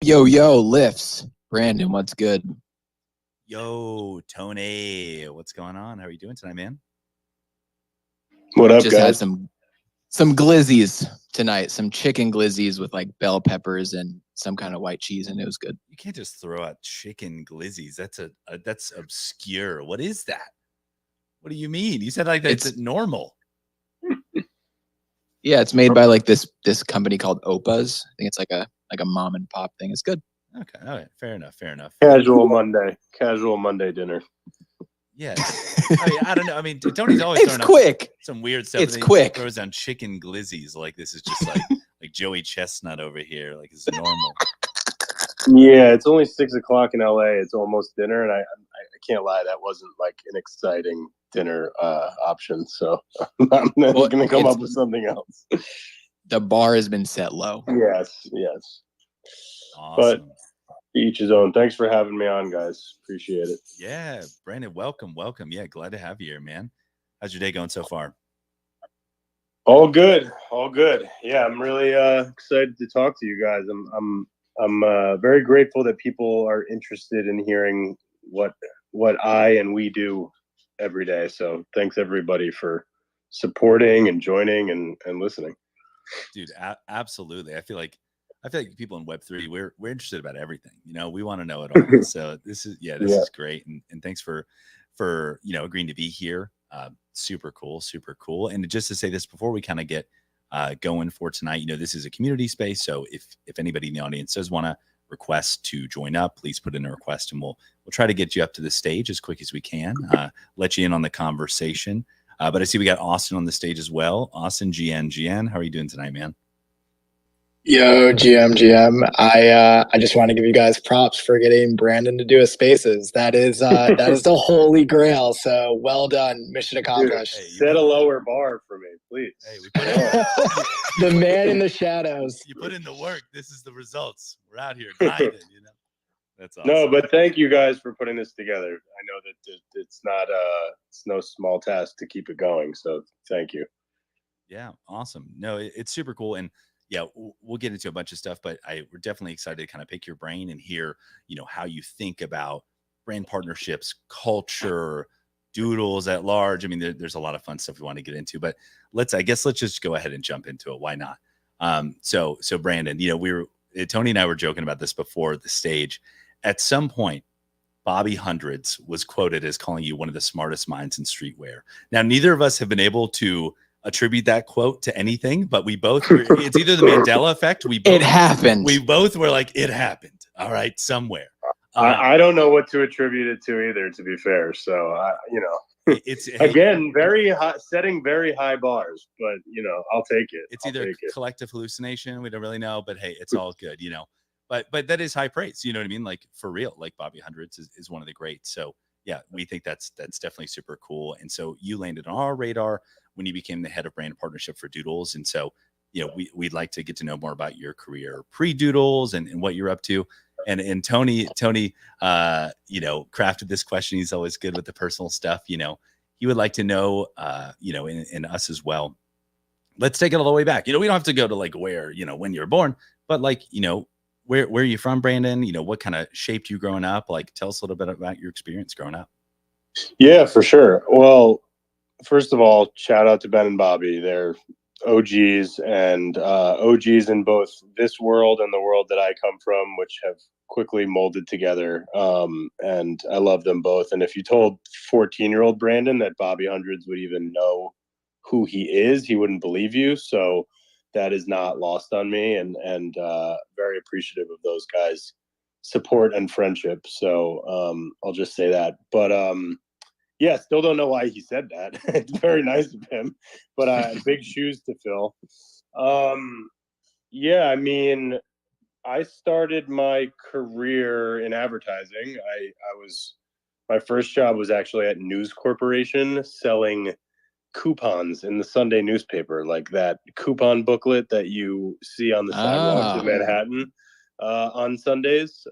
Yo, lifts. Brandon, what's good? Yo, Tony, what's going on? How are you doing tonight, man? What up, Just guys? had some glizzies tonight, some chicken glizzies with like bell peppers and some kind of white cheese, and it was good. You can't just throw out chicken glizzies. That's obscure. What is that? What do you mean? You said like that's It's normal. Yeah, it's made by like this company called Opa's. I think it's like a mom and pop thing. It's good. Okay, all right, fair enough. Casual Monday dinner. Yeah, I don't know. I mean, Tony's always It's quick. Some weird stuff. It's quick. Throws down chicken glizzies like this is just like like Joey Chestnut over here. Like it's normal. Yeah, it's only 6 o'clock in LA. It's almost dinner, and I can't lie, that wasn't like an exciting dinner option. So I'm gonna come up with something else. The bar has been set low. Yes. Awesome. But each his own. Thanks for having me on, guys. Appreciate it. Yeah, Brandon, welcome. Yeah, glad to have you here, man. How's your day going so far? All good. Yeah, I'm really excited to talk to you guys. I'm very grateful that people are interested in hearing what I and we do every day. So thanks everybody for supporting and joining and listening. Dude, absolutely. I feel like people in Web3, we're interested about everything. You know, we want to know it all. So this is is great. And thanks for agreeing to be here. Super cool. And just to say this before we kind of get going for tonight, this is a community space. So if anybody in the audience does want to request to join up, please put in a request and we'll try to get you up to the stage as quick as we can, let you in on the conversation. But I see we got Austin on the stage as well. Austin, GN, how are you doing tonight, man? Yo, GM. I just want to give you guys props for getting Brandon to do a Spaces. That is the holy grail. So well done, mission accomplished. Dude, set a lower bar for me, please. Hey, we put in the man in the shadows. You put in the work. This is the results. We're out here grinding. That's awesome. No, but thank you guys for putting this together. I know that it's no small task to keep it going. So thank you. Yeah, awesome. No, it's super cool. And yeah, we'll get into a bunch of stuff, but we're definitely excited to kind of pick your brain and hear, how you think about brand partnerships, culture, doodles at large. I mean, there's a lot of fun stuff we want to get into, but let's just go ahead and jump into it. Why not? So Brandon, Tony and I were joking about this before the stage. At some point, Bobby Hundreds was quoted as calling you one of the smartest minds in streetwear. Now, neither of us have been able to attribute that quote to anything, but we both it's either the Mandela effect. It happened. We both were like, it happened. All right, somewhere. I don't know what to attribute it to either, to be fair. So it's again very high, setting very high bars, but I'll take it. It's either collective hallucination. We don't really know, but hey, it's all good, But that is high praise. You know what I mean? Like for real, like Bobby Hundreds is one of the greats. So yeah, we think that's definitely super cool. And so you landed on our radar when you became the head of brand partnership for Doodles. And so, we'd like to get to know more about your career pre-Doodles and what you're up to. And Tony, crafted this question. He's always good with the personal stuff. He would like to know, in us as well. Let's take it all the way back. We don't have to go to like where, when you're born, but like, where are you from, Brandon? What kind of shaped you growing up? Like, tell us a little bit about your experience growing up. Yeah, for sure. Well, first of all, shout out to Ben and Bobby. They're OGs and OGs in both this world and the world that I come from, which have quickly molded together. And I love them both. And if you told 14-year-old Brandon that Bobby Hundreds would even know who he is, he wouldn't believe you. So that is not lost on me, and very appreciative of those guys' support and friendship. So I'll just say that. But yeah, still don't know why he said that. It's very nice of him, but big shoes to fill. Yeah, I mean, I started my career in advertising. My first job was actually at News Corporation selling coupons in the Sunday newspaper, like that coupon booklet that you see on the sidewalks of Manhattan on Sundays.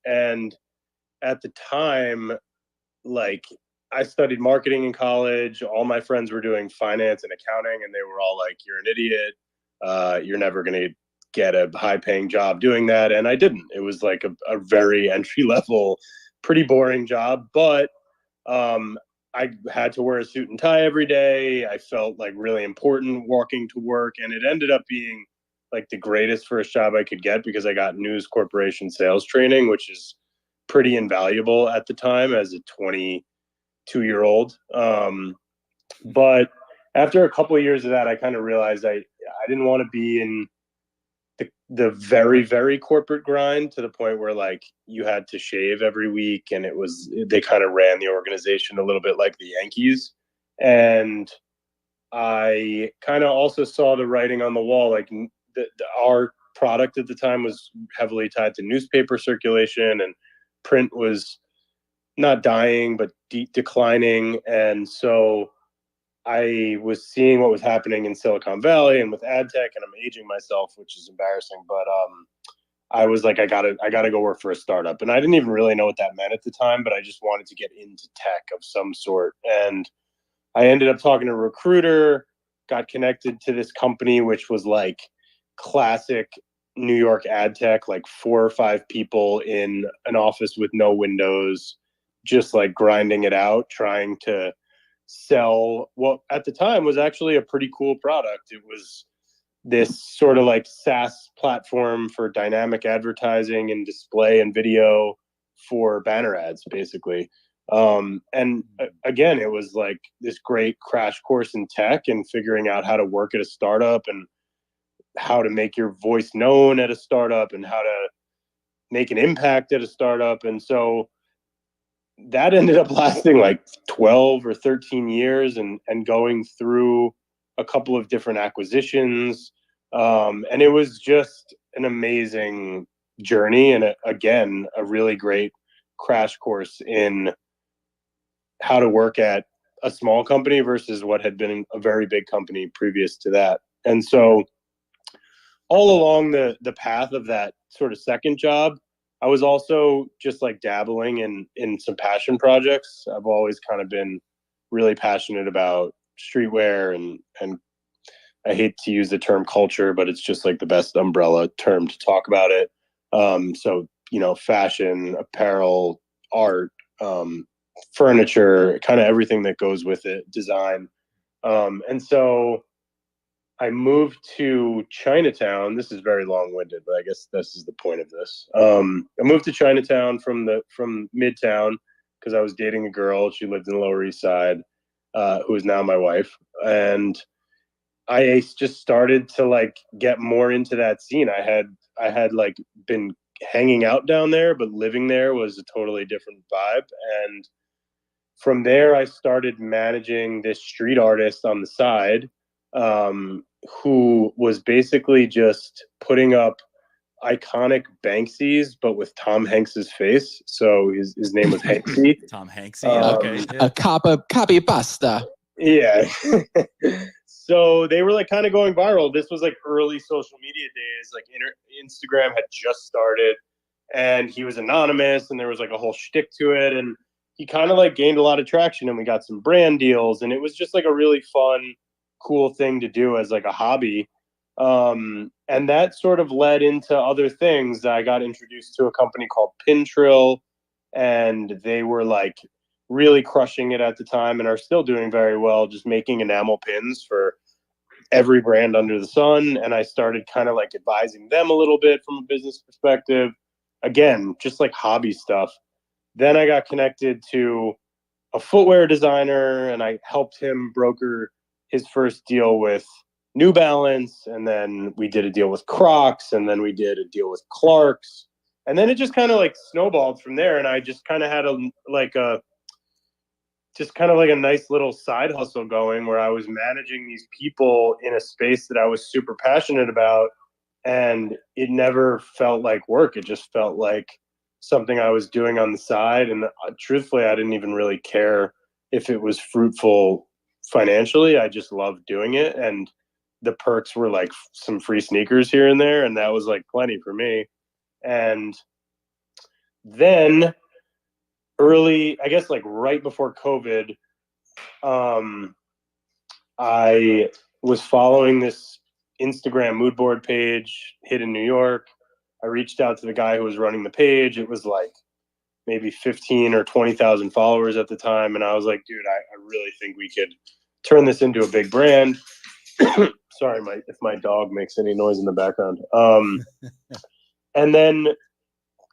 And at the time, like, I studied marketing in college. All my friends were doing finance and accounting, and they were all like, "You're an idiot. You're never going to get a high paying job doing that. And I didn't. It was like a very entry level, pretty boring job. But I had to wear a suit and tie every day. I felt like really important walking to work. And it ended up being like the greatest first job I could get because I got News Corporation sales training, which is pretty invaluable at the time as a 22-year-old. But after a couple of years of that, I kind of realized I didn't want to be in the very, very corporate grind to the point where like you had to shave every week and they kind of ran the organization a little bit like the Yankees. And I kind of also saw the writing on the wall. Like our product at the time was heavily tied to newspaper circulation, and print was not dying, but declining. And so I was seeing what was happening in Silicon Valley and with ad tech, and I'm aging myself, which is embarrassing. But I was like, I gotta go work for a startup, and I didn't even really know what that meant at the time, but I just wanted to get into tech of some sort. And I ended up talking to a recruiter, got connected to this company, which was like classic New York ad tech, like 4 or 5 people in an office with no windows, just like grinding it out, trying to sell what at the time was actually a pretty cool product. It was this sort of like SaaS platform for dynamic advertising and display and video for banner ads, basically. And again, it was like this great crash course in tech and figuring out how to work at a startup and how to make your voice known at a startup and how to make an impact at a startup. And so that ended up lasting like 12 or 13 years and going through a couple of different acquisitions. And it was just an amazing journey. And again, a really great crash course in how to work at a small company versus what had been a very big company previous to that. And so all along the path of that sort of second job, I was also just like dabbling in some passion projects. I've always kind of been really passionate about streetwear and I hate to use the term culture, but it's just like the best umbrella term to talk about it. So, fashion, apparel, art, furniture, kind of everything that goes with it, design. And so I moved to Chinatown. This is very long-winded, but I guess this is the point of this. I moved to Chinatown from Midtown because I was dating a girl. She lived in the Lower East Side, who is now my wife. And I just started to like get more into that scene. I had like been hanging out down there, but living there was a totally different vibe. And from there, I started managing this street artist on the side, who was basically just putting up iconic Banksies, but with Tom Hanks's face. So his name was Hanksy. Tom Hanksy. Okay. A copy pasta. Yeah. So they were like kind of going viral. This was like early social media days. Like Instagram had just started, and he was anonymous, and there was like a whole shtick to it. And he kind of like gained a lot of traction, and we got some brand deals, and it was just like a really fun, cool thing to do as like a hobby. And that sort of led into other things. I got introduced to a company called Pintrill, and they were like really crushing it at the time and are still doing very well, just making enamel pins for every brand under the sun. And I started kind of like advising them a little bit from a business perspective. Again, just like hobby stuff. Then I got connected to a footwear designer, and I helped him broker his first deal with New Balance. And then we did a deal with Crocs, and then we did a deal with Clark's. And then it just kind of like snowballed from there. And I just kind of had a nice little side hustle going where I was managing these people in a space that I was super passionate about. And it never felt like work. It just felt like something I was doing on the side. And truthfully, I didn't even really care if it was fruitful financially. I just loved doing it. And the perks were like some free sneakers here and there. And that was like plenty for me. And then early, I guess like right before COVID, I was following this Instagram mood board page hit in New York. I reached out to the guy who was running the page. It was like maybe 15 or 20,000 followers at the time. And I was like, dude, I really think we could turn this into a big brand. Sorry, if my dog makes any noise in the background. And then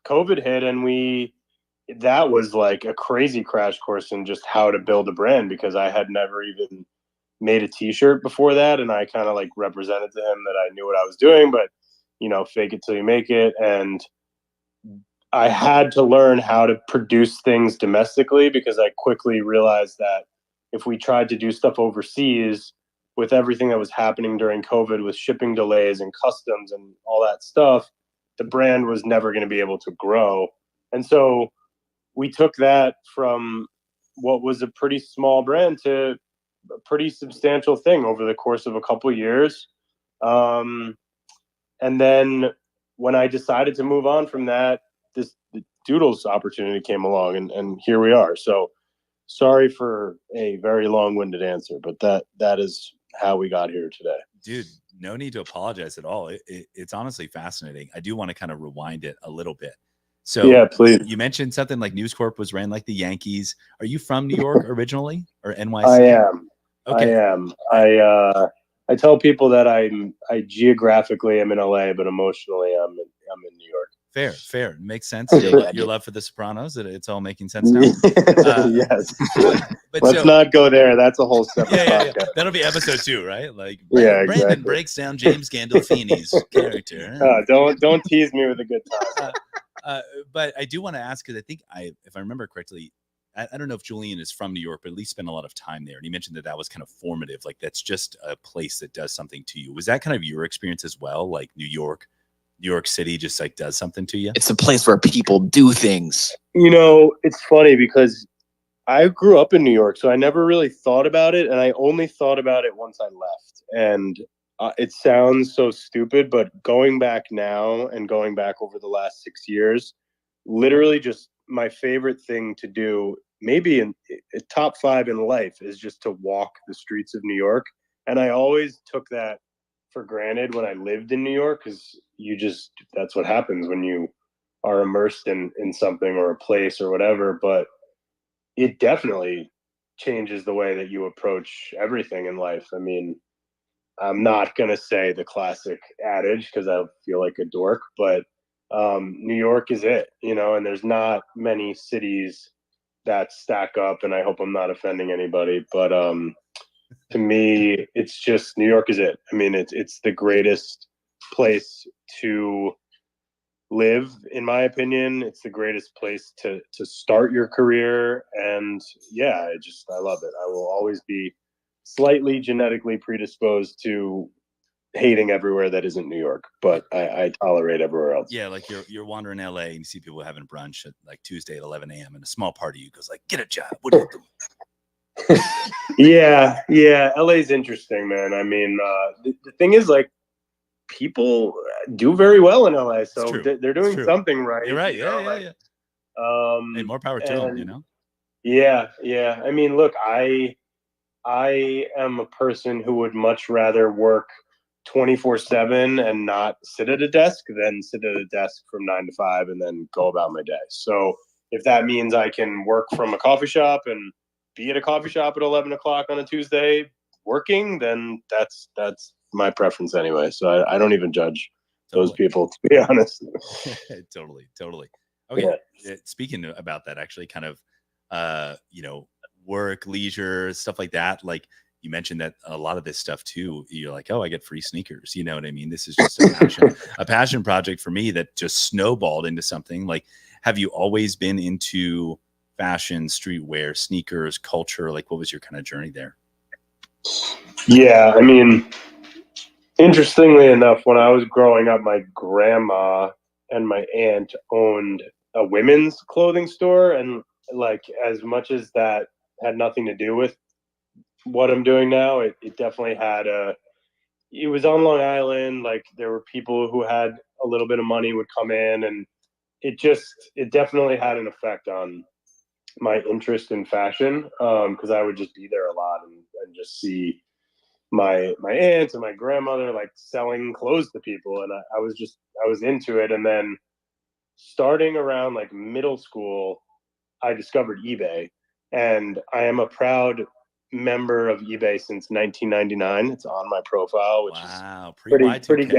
COVID hit, and that was like a crazy crash course in just how to build a brand, because I had never even made a t-shirt before that. And I kind of like represented to him that I knew what I was doing, but fake it till you make it. And I had to learn how to produce things domestically, because I quickly realized that if we tried to do stuff overseas, with everything that was happening during COVID with shipping delays and customs and all that stuff, the brand was never going to be able to grow. And so we took that from what was a pretty small brand to a pretty substantial thing over the course of a couple of years. And then when I decided to move on from that, the Doodles opportunity came along, and here we are. So sorry for a very long-winded answer, but that is how we got here today. Dude, no need to apologize at all. It's honestly fascinating. I do want to kind of rewind it a little bit. So yeah, please. You mentioned something like News Corp was ran like the Yankees. Are you from New York originally, or NYC? I am. Okay. I am. I tell people that I geographically am in LA, but emotionally I'm in New York. Fair. Makes sense. Your love for The Sopranos, it's all making sense now. Yes. But Let's not go there. That's a whole separate podcast. Yeah. That'll be episode 2, right? Like, yeah, Brandon exactly. breaks down James Gandolfini's character. Don't tease me with a good time. But I do want to ask, because I think if I remember correctly, I don't know if Julian is from New York, but at least spent a lot of time there. And he mentioned that was kind of formative. Like, that's just a place that does something to you. Was that kind of your experience as well? Like New York City just like does something to you? It's a place where people do things. It's funny because I grew up in New York, so I never really thought about it. And I only thought about it once I left. And it sounds so stupid, but going back now and going back over the last 6 years, literally just my favorite thing to do, maybe in top 5 in life, is just to walk the streets of New York. And I always took that for granted when I lived in New York, because that's what happens when you are immersed in something or a place or whatever. But it definitely changes the way that you approach everything in life. I mean, I'm not going to say the classic adage because I feel like a dork, but New York is it, and there's not many cities that stack up, and I hope I'm not offending anybody, but to me, it's just New York is it. I mean, it's the greatest place to live, in my opinion. It's the greatest place to start your career, and yeah, I love it. I will always be slightly genetically predisposed to hating everywhere that isn't New York, but I tolerate everywhere else. Yeah, like you're wandering LA and you see people having brunch at like Tuesday at 11 a.m. and a small part of you goes like, get a job. What are you doing? Yeah. LA's interesting, man. I mean, the thing is, like, people do very well in LA, so they're doing something right. You're right. Yeah. And more power to them, Yeah. I mean, look, I am a person who would much rather work 24/7 and not sit at a desk than sit at a desk from 9 to 5 and then go about my day. So if that means I can work from a coffee shop and be at a coffee shop at 11 o'clock on a Tuesday working, then that's my preference anyway. So I don't even judge those people, to be honest. Totally. Okay. Yeah. Speaking about that, actually, kind of, work, leisure, stuff like that. Like, you mentioned that a lot of this stuff too, you're like, oh, I get free sneakers. You know what I mean? This is just a passion project for me that just snowballed into something. Like, have you always been into fashion, streetwear, sneakers, culture? Like, what was your kind of journey there? Yeah, I mean, interestingly enough, when I was growing up, my grandma and my aunt owned a women's clothing store. And like, as much as that had nothing to do with what I'm doing now, it definitely had it was on Long Island. Like, there were people who had a little bit of money would come in, and it definitely had an effect on my interest in fashion, because I would just be there a lot and just see my aunts and my grandmother like selling clothes to people, and I was into it. And then starting around like middle school, I discovered eBay, and I am a proud member of eBay since 1999. It's on my profile, which is Wow, pretty Y2K.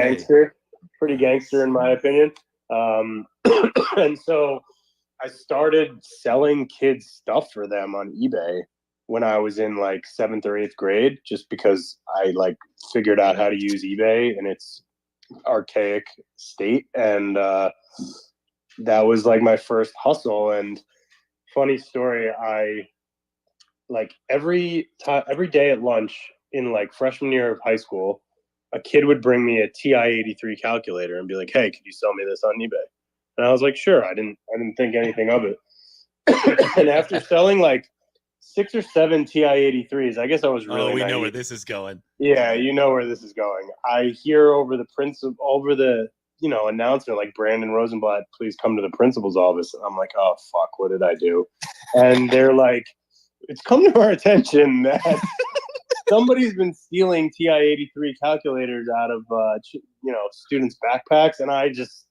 gangster in my opinion. And so I started selling kids stuff for them on eBay when I was in like 7th or 8th grade, just because I like figured out how to use eBay in its archaic state. And that was like my first hustle. And funny story, I like every day at lunch in like freshman year of high school, a kid would bring me a TI-83 calculator and be like, "Hey, could you sell me this on eBay?" And I was like, "Sure." I didn't think anything of it. And after selling like 6 or 7 TI-83s, I guess I was really we know where naive. this is going. Yeah, you know where this is going. I hear over the announcement like, "Brandon Rosenblatt, please come to the principal's office." And I'm like, "Oh fuck, what did I do?" And they're like, "It's come to our attention that somebody's been stealing TI-83 calculators out of students' backpacks." And I just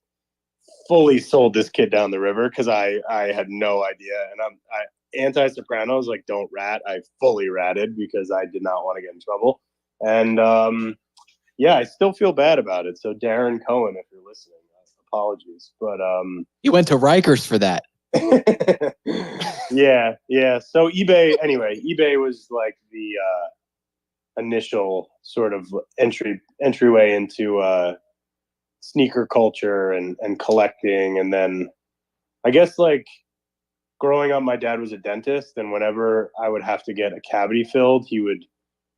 fully sold this kid down the river because I had no idea. And I anti-Sopranos, like, don't rat. I fully ratted because I did not want to get in trouble. And yeah, I still feel bad about it. So Darren Cohen, if you're listening, apologies. But You went to Rikers for that. yeah. So eBay was like the initial sort of entryway into sneaker culture and collecting. And then I guess like growing up, my dad was a dentist, and whenever I would have to get a cavity filled, he would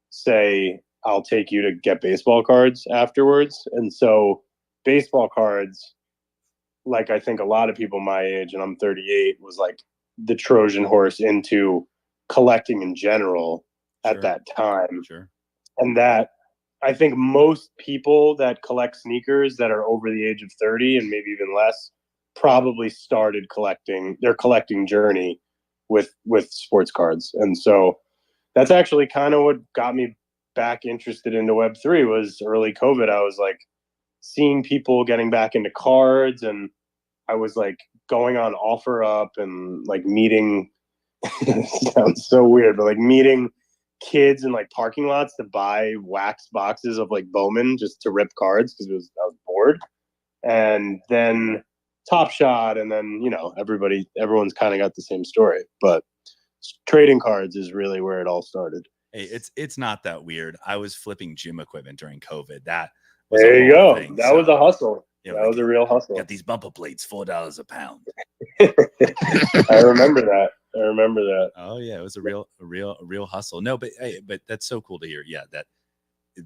say, "I'll take you to get baseball cards afterwards." And so baseball cards, like I think a lot of people my age, and I'm 38, was like the Trojan horse into collecting in general at that time. Sure. And that I think most people that collect sneakers that are over the age of 30 and maybe even less probably started their collecting journey with sports cards. And so that's actually kind of what got me back interested into Web3 was early COVID. I was like seeing people getting back into cards, and I was like going on OfferUp and like meeting sounds so weird, but like meeting kids in like parking lots to buy wax boxes of like Bowman just to rip cards because I was bored. And then Top Shot, and then everyone's kind of got the same story. But trading cards is really where it all started. Hey, it's not that weird. I was flipping gym equipment during COVID. That was There a you whole go. thing. That was a hustle. Yeah, that was a real hustle. Got these bumper plates, $4 a pound. I remember that. Oh yeah, it was a real hustle. No, but that's so cool to hear. Yeah,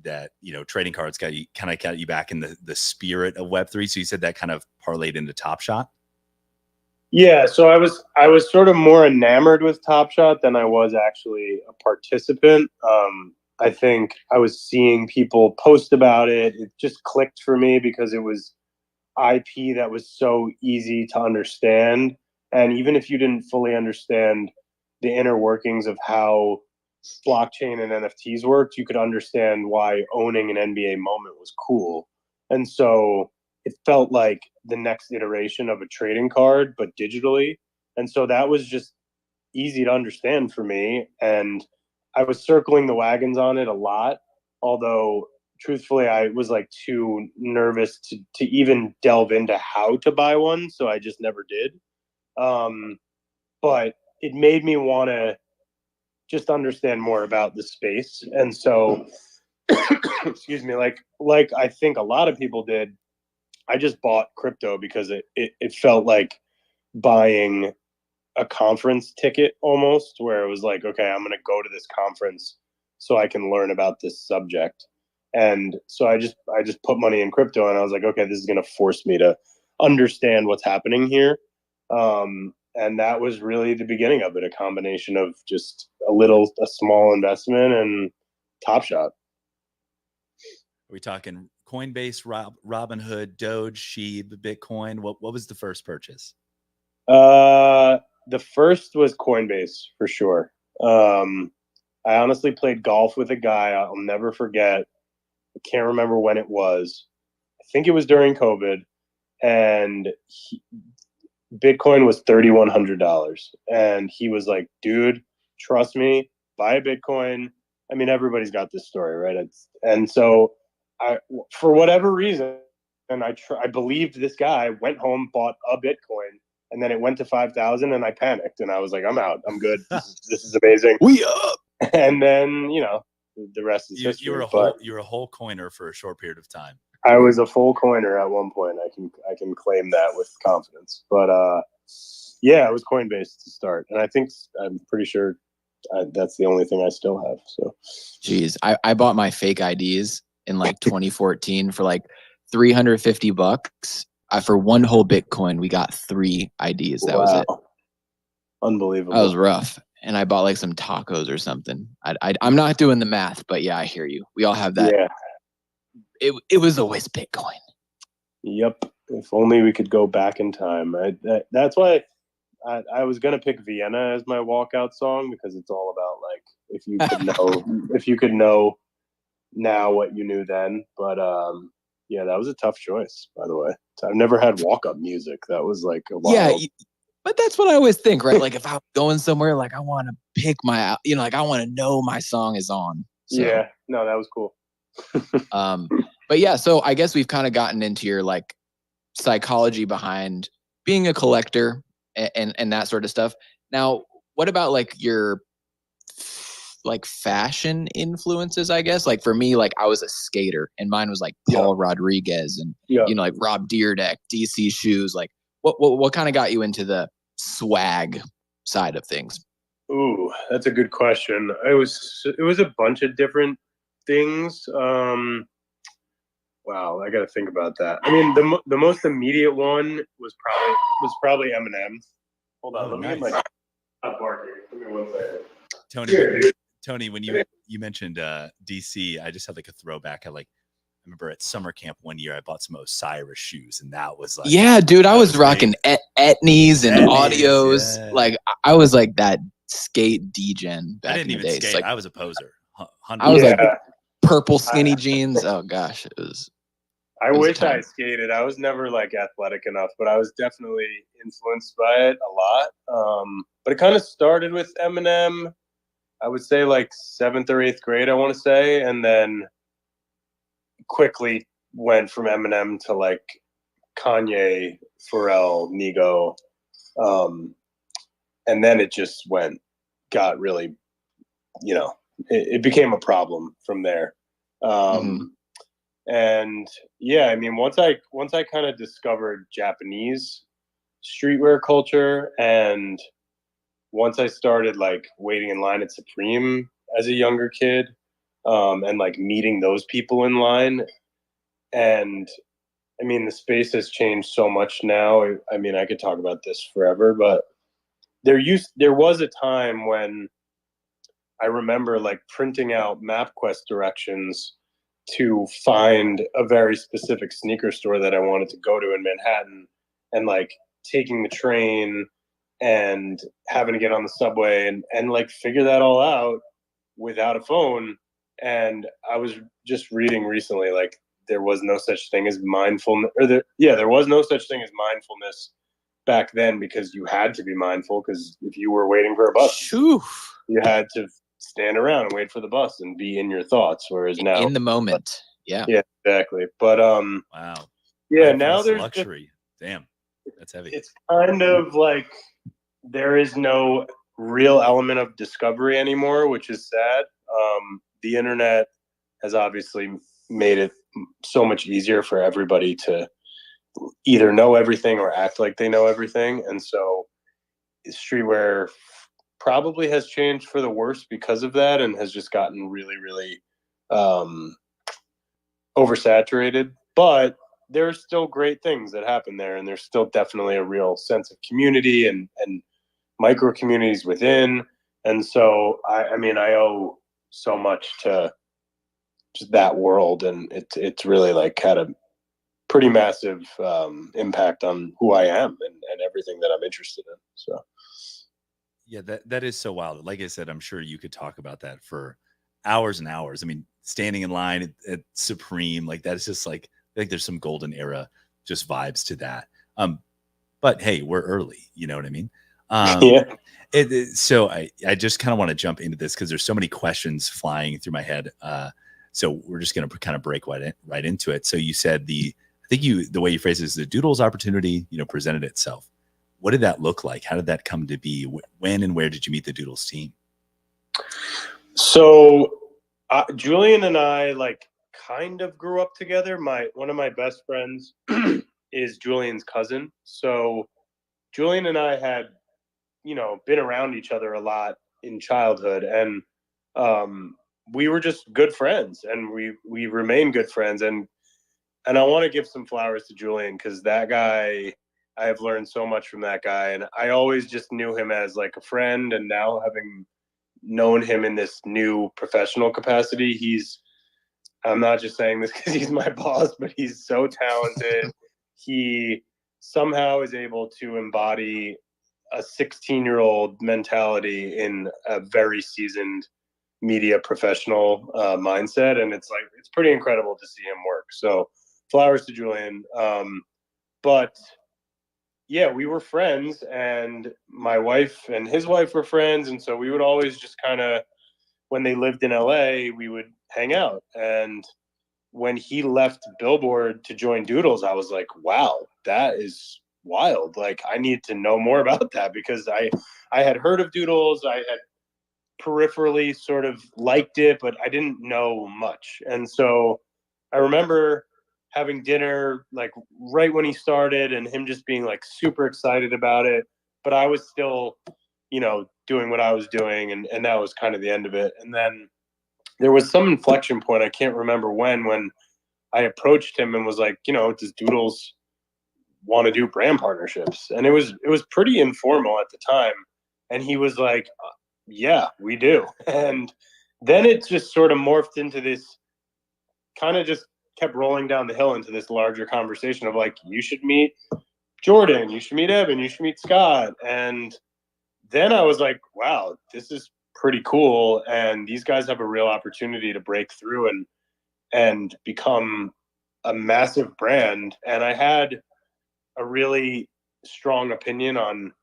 that trading cards got you back in the spirit of Web3. So you said that kind of parlayed into Top Shot. Yeah, so I was sort of more enamored with Top Shot than I was actually a participant. I think I was seeing people post about it. It just clicked for me because it was IP that was so easy to understand. And even if you didn't fully understand the inner workings of how blockchain and NFTs worked, you could understand why owning an NBA moment was cool. And so it felt like the next iteration of a trading card, but digitally. And so that was just easy to understand for me. And I was circling the wagons on it a lot, although truthfully, I was like too nervous to even delve into how to buy one. So I just never did. But it made me want to just understand more about the space. And so, excuse me, like I think a lot of people did, I just bought crypto because it felt like buying a conference ticket almost, where it was like, okay, I'm going to go to this conference so I can learn about this subject. And so I just put money in crypto, and I was like, okay, this is going to force me to understand what's happening here. And that was really the beginning of it, a combination of just a small investment and Top Shot. Are we talking Coinbase, Robinhood, Doge, Sheeb, Bitcoin? What was the first purchase? The first was Coinbase for sure. I honestly played golf with a guy I'll never forget. I can't remember when it was. I think it was during COVID, and Bitcoin was $3,100, and he was like, "Dude, trust me, buy a Bitcoin." I mean, everybody's got this story, right? And so for whatever reason, and I believed this guy. Went home, bought a Bitcoin, and then it went to 5,000, and I panicked, and I was like, "I'm out. I'm good. This is amazing." We up. And then the rest is history. You were a whole coiner for a short period of time. I was a full coiner at one point. I can claim that with confidence. But yeah, it was Coinbase to start, and I'm pretty sure that's the only thing I still have. So, Jeez, I bought my fake IDs in like 2014 for like $350. For one whole Bitcoin, we got 3 IDs. That was it. Unbelievable. That was rough. And I bought like some tacos or something. I'm not doing the math, but yeah, I hear you. We all have that. Yeah. It was always Bitcoin. Yep. If only we could go back in time. That's why I was gonna pick Vienna as my walkout song, because it's all about like if you could know now what you knew then. But yeah, that was a tough choice, by the way. I've never had walk up music. That was like a wild. Yeah, but that's what I always think, right? Like if I'm going somewhere, like I want to pick like I want to know my song is on. So, yeah, no, that was cool. But yeah, so I guess we've kind of gotten into your like psychology behind being a collector and that sort of stuff. Now, what about like your like fashion influences, I guess? Like for me, like I was a skater and mine was like Paul Rodriguez and like Rob Dyrdek, DC shoes. Like what kind of got you into the swag side of things? Ooh, that's a good question. It was a bunch of different things. Wow, I got to think about that. I mean, the most immediate one was probably Eminem. Hold on, let me get my barking. Give me 1 second. Tony, when you mentioned DC, I just had like a throwback. I remember at summer camp one year, I bought some Osiris shoes, and that was like, yeah, dude, I was rocking Etnies and Audios. Yeah. Like I was like that skate degen back I in didn't the even days. skate. Like I was a poser. I was like purple skinny jeans. Oh gosh, it was. I wish I skated. I was never like athletic enough, but I was definitely influenced by it a lot. But it kind of started with Eminem. I would say like 7th or 8th grade, I want to say, and then quickly went from Eminem to like Kanye, Pharrell, Nigo, and then it just got really, it became a problem from there. And yeah, I mean, once I kind of discovered Japanese streetwear culture, and once I started like waiting in line at Supreme as a younger kid, and like meeting those people in line, and I mean, the space has changed so much now. I mean, I could talk about this forever, but there was a time when I remember like printing out MapQuest directions to find a very specific sneaker store that I wanted to go to in Manhattan, and like taking the train and having to get on the subway and like figure that all out without a phone. And I was just reading recently, like there was no such thing as mindfulness, there was no such thing as mindfulness back then, because you had to be mindful, because if you were waiting for a bus, you had to stand around and wait for the bus and be in your thoughts, whereas now in the moment. Yeah exactly. But wow, yeah, now there's luxury. Damn, that's heavy. It's kind of like there is no real element of discovery anymore, which is sad. The internet has obviously made it so much easier for everybody to either know everything or act like they know everything, and so streetwear probably has changed for the worse because of that, and has just gotten really, really oversaturated. But there's still great things that happen there, and there's still definitely a real sense of community and micro communities within. And so I mean, I owe so much to just that world, and it's really like had a pretty massive impact on who I am and everything that I'm interested in. So Yeah, that is so wild. Like I said, I'm sure you could talk about that for hours and hours. I mean, standing in line at Supreme, like that is just like I think there's some golden era just vibes to that. But hey, we're early, you know what I mean? Yeah. So I just kind of want to jump into this because there's so many questions flying through my head. So we're just going to kind of break right into it. So you said the way you phrased it is the Doodles opportunity, presented itself. What did that look like? How did that come to be? When and where did you meet the Doodles team? So Julian and I kind of grew up together. One of my best friends is Julian's cousin. So Julian and I had, been around each other a lot in childhood, and we were just good friends, and we remain good friends. And I want to give some flowers to Julian because that guy, I have learned so much from that guy, and I always just knew him as like a friend, and now having known him in this new professional capacity, I'm not just saying this because he's my boss, but he's so talented. He somehow is able to embody a 16-year-old mentality in a very seasoned media professional mindset, and it's pretty incredible to see him work. So flowers to Julian. But yeah, we were friends, and my wife and his wife were friends, and so we would always just kind of, when they lived in LA, we would hang out. And when he left Billboard to join Doodles, I was like, wow, that is wild. Like, I need to know more about that, because I had heard of Doodles. I had peripherally sort of liked it, but I didn't know much. And so I remember having dinner like right when he started, and him just being like super excited about it. But I was still, doing what I was doing, and that was kind of the end of it. And then there was some inflection point, I can't remember when I approached him and was like, does Doodles want to do brand partnerships? And it was pretty informal at the time. And he was like, yeah, we do. And then it just sort of morphed into this, kind of just kept rolling down the hill into this larger conversation of like, you should meet Jordan, you should meet Evan, you should meet Scott. And then I was like, wow, this is pretty cool. And these guys have a real opportunity to break through and become a massive brand. And I had a really strong opinion on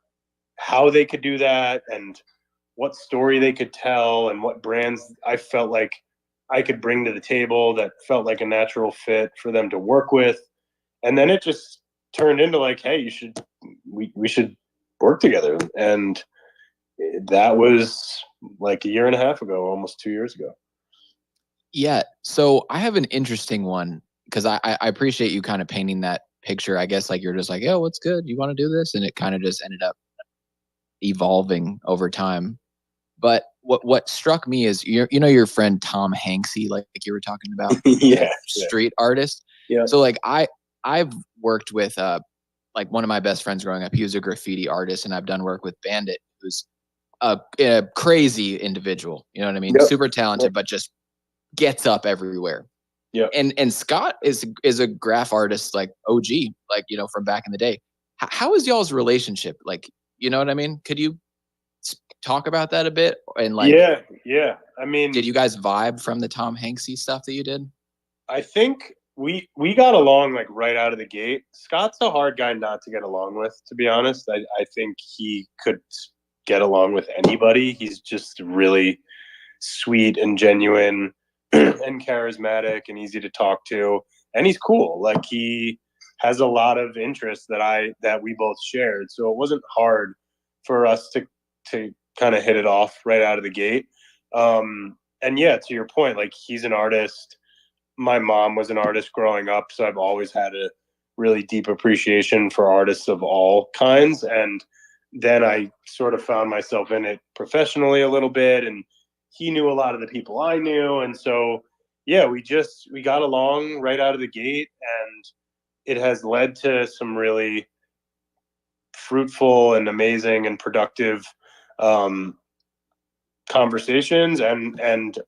how they could do that, and what story they could tell, and what brands I felt like I could bring to the table that felt like a natural fit for them to work with. And then it just turned into like, hey, we should work together. And that was like a year and a half ago, almost 2 years ago. Yeah. So I have an interesting one, because I appreciate you kind of painting that picture. I guess like you're just like, oh, what's good? You want to do this? And it kind of just ended up evolving over time. But what struck me is your friend Tom Hanksy, like you were talking about, Yeah. street artist. Yeah. So like I've worked with like one of my best friends growing up. He was a graffiti artist, and I've done work with Bandit, who's a crazy individual. You know what I mean? Yep. Super talented, but just gets up everywhere. Yeah. And Scott is a graph artist, like OG, like, from back in the day. How is y'all's relationship? Like, you know what I mean? Could you talk about that a bit? And like, yeah. I mean, did you guys vibe from the Tom Hanksy stuff that you did? I think we got along like right out of the gate. Scott's a hard guy not to get along with, to be honest. I think he could get along with anybody. He's just really sweet and genuine and charismatic and easy to talk to. And he's cool. Like, he has a lot of interests that we both shared. So it wasn't hard for us to kind of hit it off right out of the gate. And yeah, to your point, like, he's an artist. My mom was an artist growing up, so I've always had a really deep appreciation for artists of all kinds. And then I sort of found myself in it professionally a little bit, and he knew a lot of the people I knew. And so, yeah, we got along right out of the gate, and it has led to some really fruitful and amazing and productive conversations and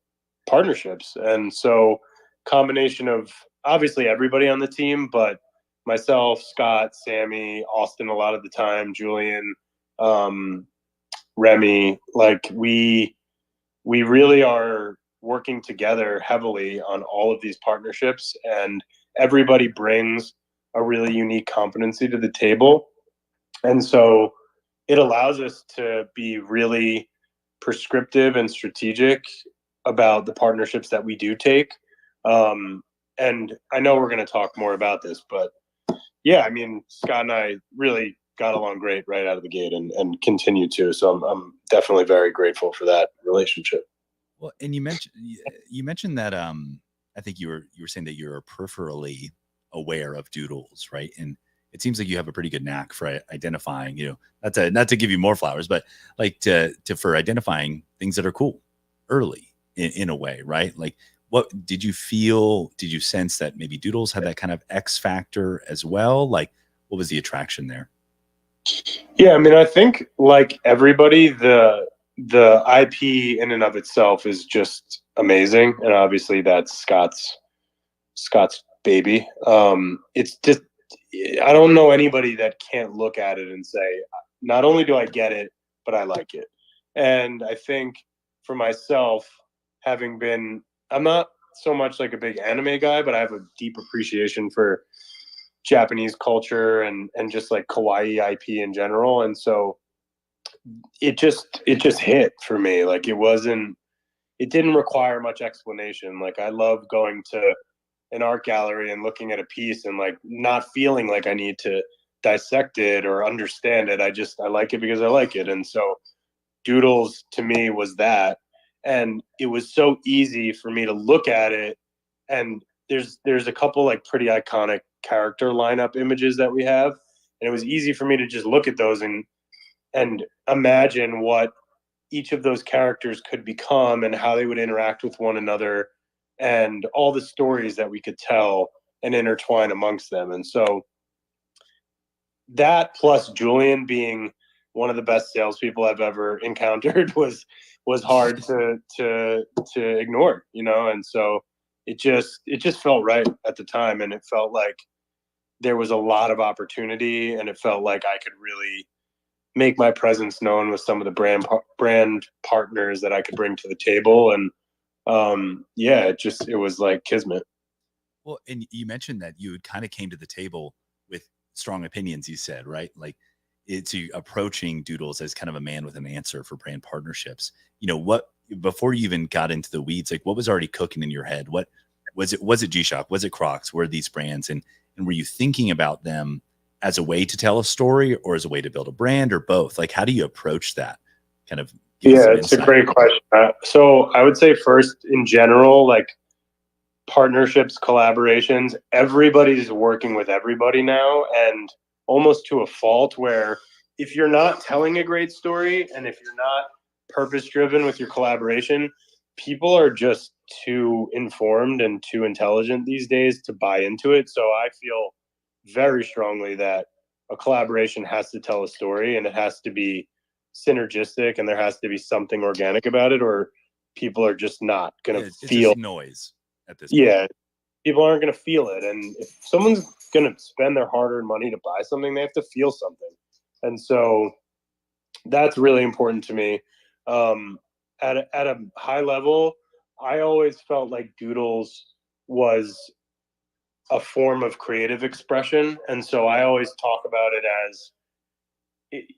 partnerships. And so, combination of obviously everybody on the team, but myself, Scott, Sammy, Austin a lot of the time, Julian, Remy, like we really are working together heavily on all of these partnerships, and everybody brings a really unique competency to the table. And so it allows us to be really prescriptive and strategic about the partnerships that we do take. And I know we're going to talk more about this, but yeah, I mean, Scott and I really got along great right out of the gate, and continue to. So I'm definitely very grateful for that relationship. Well, and you mentioned that I think you were saying that you're peripherally aware of doodles, right? And it seems like you have a pretty good knack for identifying, not to give you more flowers, but like for identifying things that are cool early in a way, right? Like, what did you feel? Did you sense that maybe doodles had that kind of X factor as well? Like, what was the attraction there? Yeah, I mean, I think like everybody, the IP in and of itself is just amazing, and obviously that's Scott's baby. It's just, I don't know anybody that can't look at it and say, not only do I get it, but I like it. And I think for myself, I'm not so much like a big anime guy, but I have a deep appreciation for Japanese culture and just like kawaii IP in general. And so it just hit for me. Like it didn't require much explanation. Like I love going to an art gallery and looking at a piece and like not feeling like I need to dissect it or understand it. I like it because I like it. And so doodles to me was that. And it was so easy for me to look at it, and there's a couple like pretty iconic character lineup images that we have, and it was easy for me to just look at those and imagine what each of those characters could become and how they would interact with one another and all the stories that we could tell and intertwine amongst them. And so that, plus Julian being one of the best salespeople I've ever encountered, was hard to ignore, and so it just felt right at the time, and it felt like there was a lot of opportunity, and it felt like I could really make my presence known with some of the brand partners that I could bring to the table. And yeah, it was like kismet. Well, and you mentioned that you kind of came to the table with strong opinions, you said, right? Like it's you approaching doodles as kind of a man with an answer for brand partnerships. What, before you even got into the weeds, like what was already cooking in your head? What was it? Was it G-Shock? Was it Crocs? Were these brands? And were you thinking about them as a way to tell a story or as a way to build a brand, or both? Like, how do you approach that? Kind of. Yeah, it's a great question. So I would say first, in general, like partnerships, collaborations, everybody's working with everybody now, and almost to a fault, where if you're not telling a great story and if you're not purpose driven with your collaboration, people are just too informed and too intelligent these days to buy into it. So I feel very strongly that a collaboration has to tell a story, and it has to be synergistic, and there has to be something organic about it, or people are just not going to feel noise at this point. Yeah, people aren't going to feel it. And if someone's going to spend their hard-earned money to buy something, they have to feel something. And so that's really important to me. At a high level, I always felt like doodles was a form of creative expression, and so I always talk about it as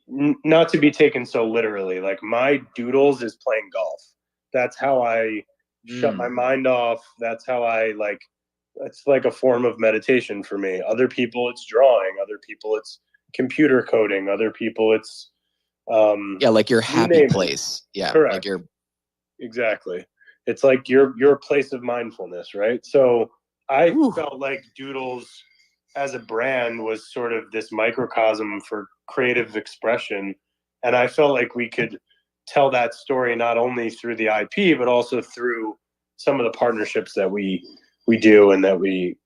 not to be taken so literally. Like my doodles is playing golf. That's how I shut my mind off. That's how it's like a form of meditation for me. Other people it's drawing, other people it's computer coding, other people it's like your happy place. Yeah, correct. Like your exactly. It's like your place of mindfulness, right? So I felt like doodles as a brand was sort of this microcosm for creative expression, and I felt like we could tell that story not only through the IP but also through some of the partnerships that we do and that we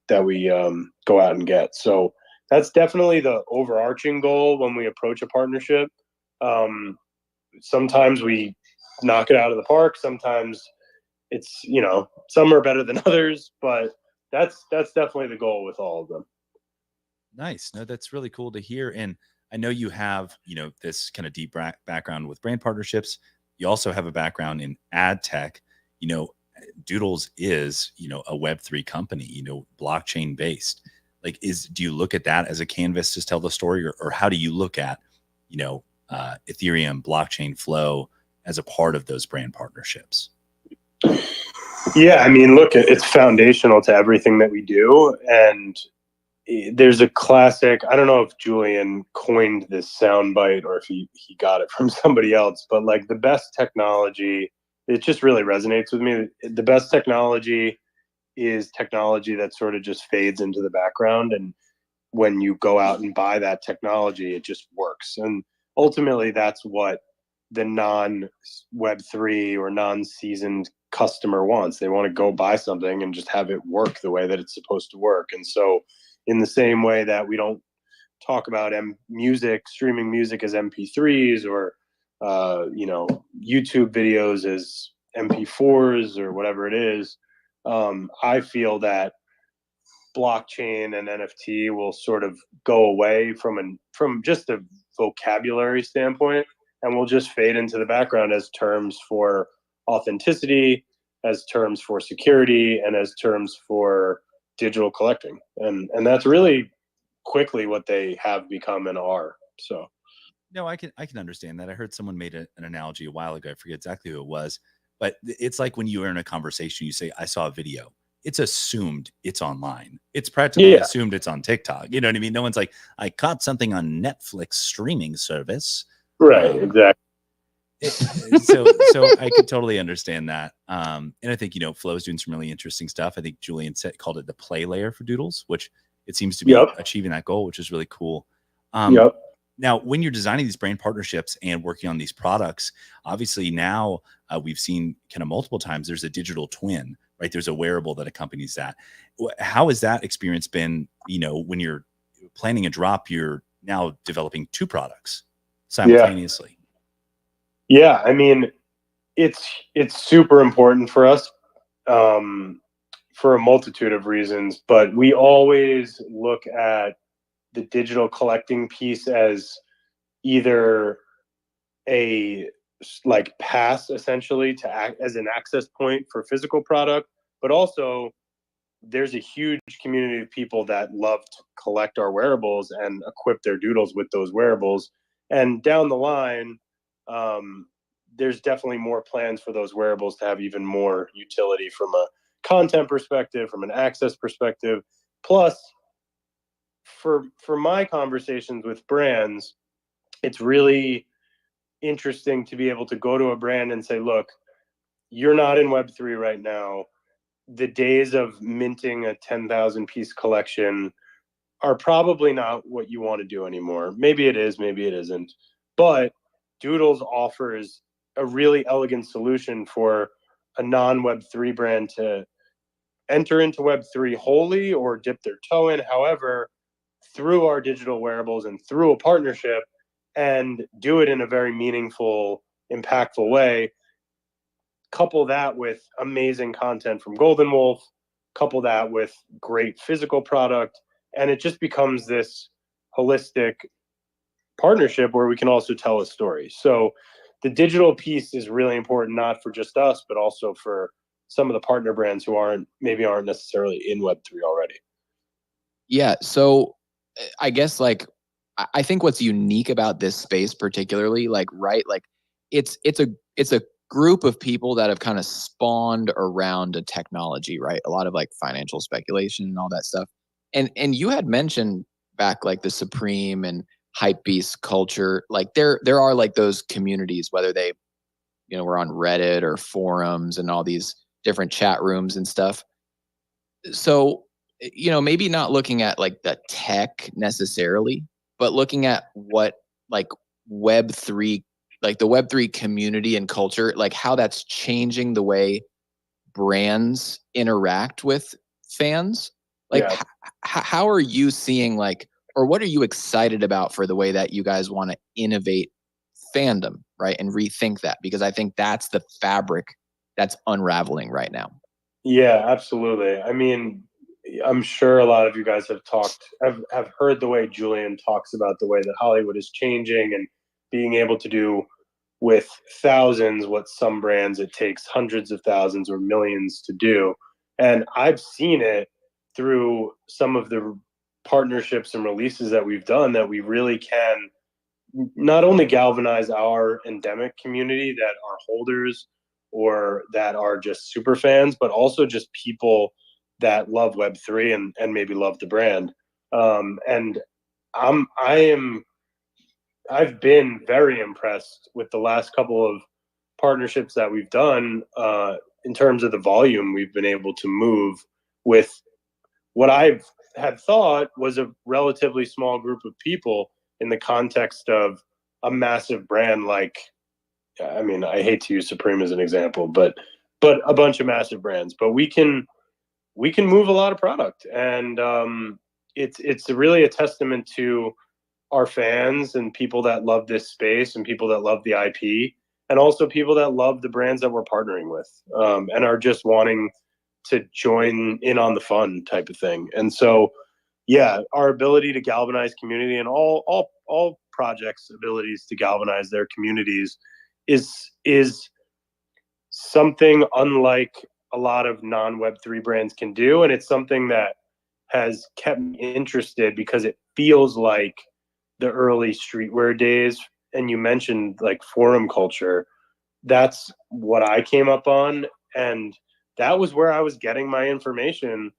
go out and get. So that's definitely the overarching goal when we approach a partnership. Sometimes we knock it out of the park. Sometimes it's, some are better than others, but that's definitely the goal with all of them. Nice. No, that's really cool to hear. And I know you have, this kind of deep background with brand partnerships. You also have a background in ad tech. Doodles is, a Web3 company, blockchain based. Like, do you look at that as a canvas to tell the story, or how do you look at, Ethereum, blockchain flow as a part of those brand partnerships? Yeah, I mean, look, it's foundational to everything that we do. And there's a classic, I don't know if Julian coined this soundbite or if he got it from somebody else, but like the best technology, it just really resonates with me. The best technology is technology that sort of just fades into the background. And when you go out and buy that technology, it just works. And ultimately, that's what the non-Web3 or non-seasoned customer wants. They want to go buy something and just have it work the way that it's supposed to work. And so in the same way that we don't talk about streaming music as MP3s or YouTube videos as MP4s or whatever it is, I feel that blockchain and NFT will sort of go away from just a vocabulary standpoint, and will just fade into the background as terms for authenticity, as terms for security, and as terms for digital collecting. And that's really quickly what they have become and are. So no, I can understand that. I heard someone made an analogy a while ago. I forget exactly who it was, but it's like when you are in a conversation, you say, I saw a video. It's assumed it's online. It's practically assumed it's on TikTok. You know what I mean? No one's like, I caught something on Netflix streaming service. Right, exactly. So I could totally understand that. And I think, Flow's doing some really interesting stuff. I think Julian called it the play layer for Doodles, which it seems to be achieving that goal, which is really cool. Now, when you're designing these brand partnerships and working on these products, obviously now we've seen kind of multiple times there's a digital twin, right? There's a wearable that accompanies that. How has that experience been, when you're planning a drop, you're now developing two products simultaneously? Yeah, I mean, it's super important for us for a multitude of reasons, but we always look at the digital collecting piece as either a pass essentially to act as an access point for physical product, but also there's a huge community of people that love to collect our wearables and equip their doodles with those wearables. And down the line, there's definitely more plans for those wearables to have even more utility from a content perspective, from an access perspective. Plus, for my conversations with brands, it's really interesting to be able to go to a brand and say, look, you're not in Web3 right now. The days of minting a 10,000 piece collection are probably not what you want to do anymore. Maybe it is, maybe it isn't. But Doodles offers a really elegant solution for a non-Web3 brand to enter into Web3 wholly or dip their toe in, however, through our digital wearables and through a partnership, and do it in a very meaningful, impactful way. Couple that with amazing content from Golden Wolf, couple that with great physical product, and it just becomes this holistic partnership where we can also tell a story. So the digital piece is really important, not for just us, but also for some of the partner brands who aren't necessarily in Web3 already. Yeah. So I guess I think what's unique about this space particularly, it's a group of people that have kind of spawned around a technology, right? A lot of financial speculation and all that stuff. And you had mentioned back the Supreme and Hypebeast culture, there are those communities, whether they, were on Reddit or forums and all these different chat rooms and stuff. So, maybe not looking at the tech necessarily, but looking at what Web3, the Web3 community and culture, how that's changing the way brands interact with fans. How are you seeing or what are you excited about for the way that you guys want to innovate fandom, right? And rethink that, because I think that's the fabric that's unraveling right now. Yeah, absolutely. I mean, I'm sure a lot of you guys have heard the way Julian talks about the way that Hollywood is changing and being able to do with thousands what some brands it takes hundreds of thousands or millions to do. And I've seen it through some of the partnerships and releases that we've done, that we really can not only galvanize our endemic community that are holders or that are just super fans, but also just people that love Web3 and maybe love the brand. And I've been very impressed with the last couple of partnerships that we've done in terms of the volume we've been able to move with what I've had thought was a relatively small group of people in the context of a massive brand like, I mean, I hate to use Supreme as an example, but a bunch of massive brands. But we can move a lot of product, and it's really a testament to our fans and people that love this space and people that love the IP, and also people that love the brands that we're partnering with, and are just wanting to join in on the fun type of thing. And so, yeah, our ability to galvanize community and all projects' abilities to galvanize their communities is something unlike a lot of non-Web3 brands can do. And it's something that has kept me interested because it feels like the early streetwear days. And you mentioned like forum culture. That's what I came up on. And that was where I was getting my information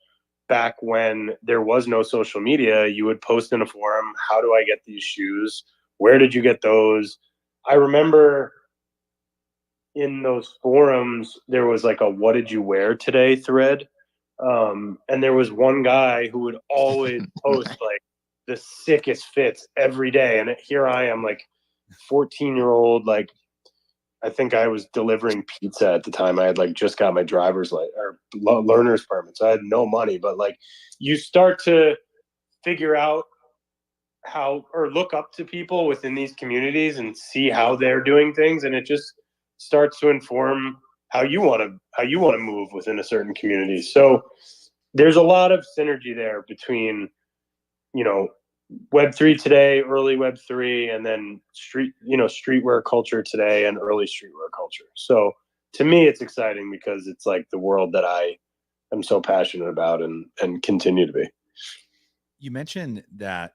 back when there was no social media. You would post in a forum, how do I get these shoes? Where did you get those? I remember in those forums, there was like a what did you wear today thread. And there was one guy who would always post like the sickest fits every day. And here I am, like 14-year-old, like I think I was delivering pizza at the time. I had like just got my driver's learner's permit, so I had no money. But like, you start to figure out how, or look up to people within these communities and see how they're doing things, and it just starts to inform how you want to move within a certain community. So there's a lot of synergy there between, you know, Web3 today, early Web3, and then streetwear culture today and early streetwear culture. So to me, it's exciting because it's like the world that I am so passionate about and continue to be. You mentioned that,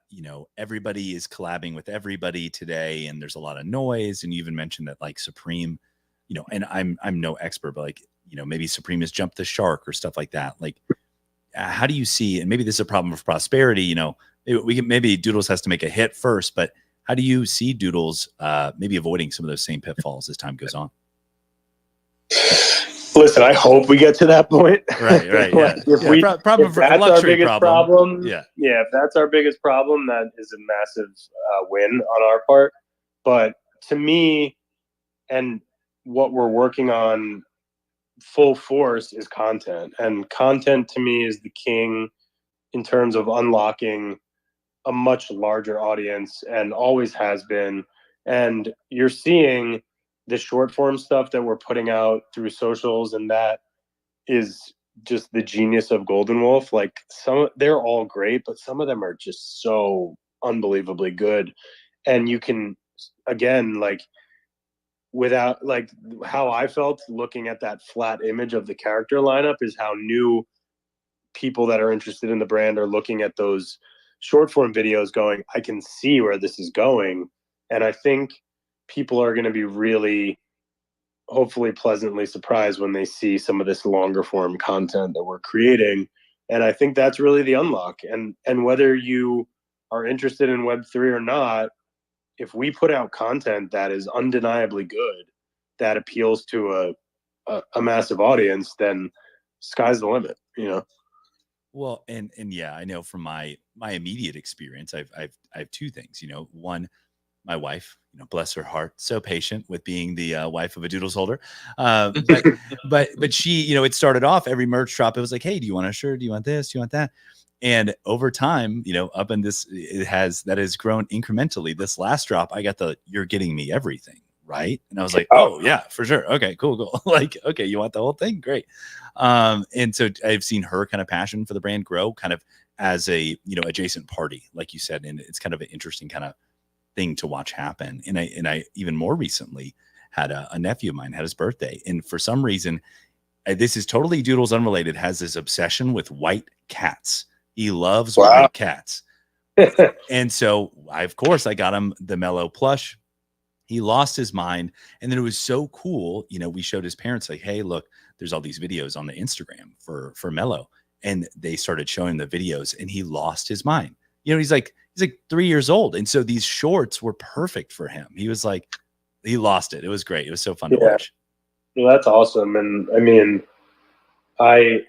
everybody is collabing with everybody today and there's a lot of noise. And you even mentioned that like Supreme, and I'm no expert, but like, maybe Supreme has jumped the shark or stuff like that. Like, how do you see, and maybe this is a problem of prosperity, maybe Doodles has to make a hit first, but how do you see Doodles maybe avoiding some of those same pitfalls as time goes on? Listen, I hope we get to that point. Right. Yeah. If that's our biggest problem, yeah, if that's our biggest problem, that is a massive win on our part. But to me, and what we're working on full force is content. And content to me is the king in terms of unlocking a much larger audience, and always has been. And you're seeing the short form stuff that we're putting out through socials, and that is just the genius of Golden Wolf. Like, they're all great, but some of them are just so unbelievably good. And you can, again, like, without, like, how I felt looking at that flat image of the character lineup is how new people that are interested in the brand are looking at those short form videos going, I can see where this is going. And I think people are going to be really, hopefully pleasantly surprised when they see some of this longer form content that we're creating. And I think that's really the unlock. And whether you are interested in Web3 or not, if we put out content that is undeniably good, that appeals to a massive audience, then sky's the limit, Well, and yeah, I know from my immediate experience, I have two things. One, my wife, bless her heart, so patient with being the wife of a Doodles holder. But she, it started off every merch drop. It was like, hey, do you want a shirt? Do you want this? Do you want that? And over time, up in this, that has grown incrementally. This last drop, I got the "You're Getting Me Everything" right? And I was like, Oh. oh yeah, for sure. Okay, cool. Like, okay, you want the whole thing? Great. And so I've seen her kind of passion for the brand grow kind of as a, adjacent party, like you said. And it's kind of an interesting kind of thing to watch happen. And I even more recently had a nephew of mine had his birthday. And for some reason, this is totally Doodles unrelated, has this obsession with white cats. He loves white cats. And so of course I got him the Mellow plush. He lost his mind. And then it was so cool. We showed his parents like, hey, look, there's all these videos on the Instagram for Mellow. And they started showing the videos and he lost his mind. He's like 3 years old. And so these shorts were perfect for him. He was like, he lost it. It was great. It was so fun to watch. Well, that's awesome. And I mean, I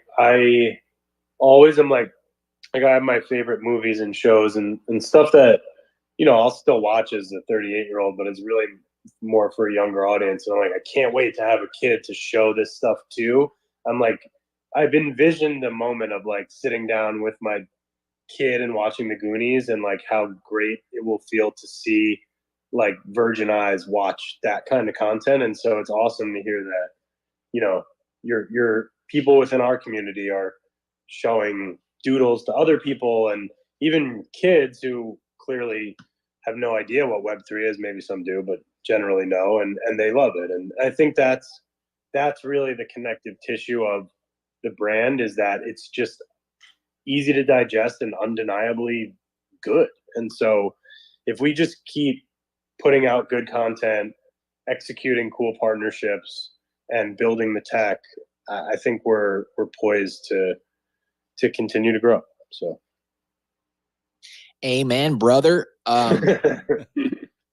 always am like I have my favorite movies and shows and stuff that, I'll still watch as a 38-year-old, but it's really more for a younger audience. And I'm like, I can't wait to have a kid to show this stuff to. I'm like, I've envisioned the moment of like sitting down with my kid and watching the Goonies and like how great it will feel to see like virgin eyes watch that kind of content. And so it's awesome to hear that, your people within our community are showing Doodles to other people and even kids who clearly have no idea what Web3 is. Maybe some do, but generally know, and they love it. And I think that's really the connective tissue of the brand, is that it's just easy to digest and undeniably good. And so if we just keep putting out good content, executing cool partnerships, and building the tech, I think we're poised to continue to grow. So Amen, brother.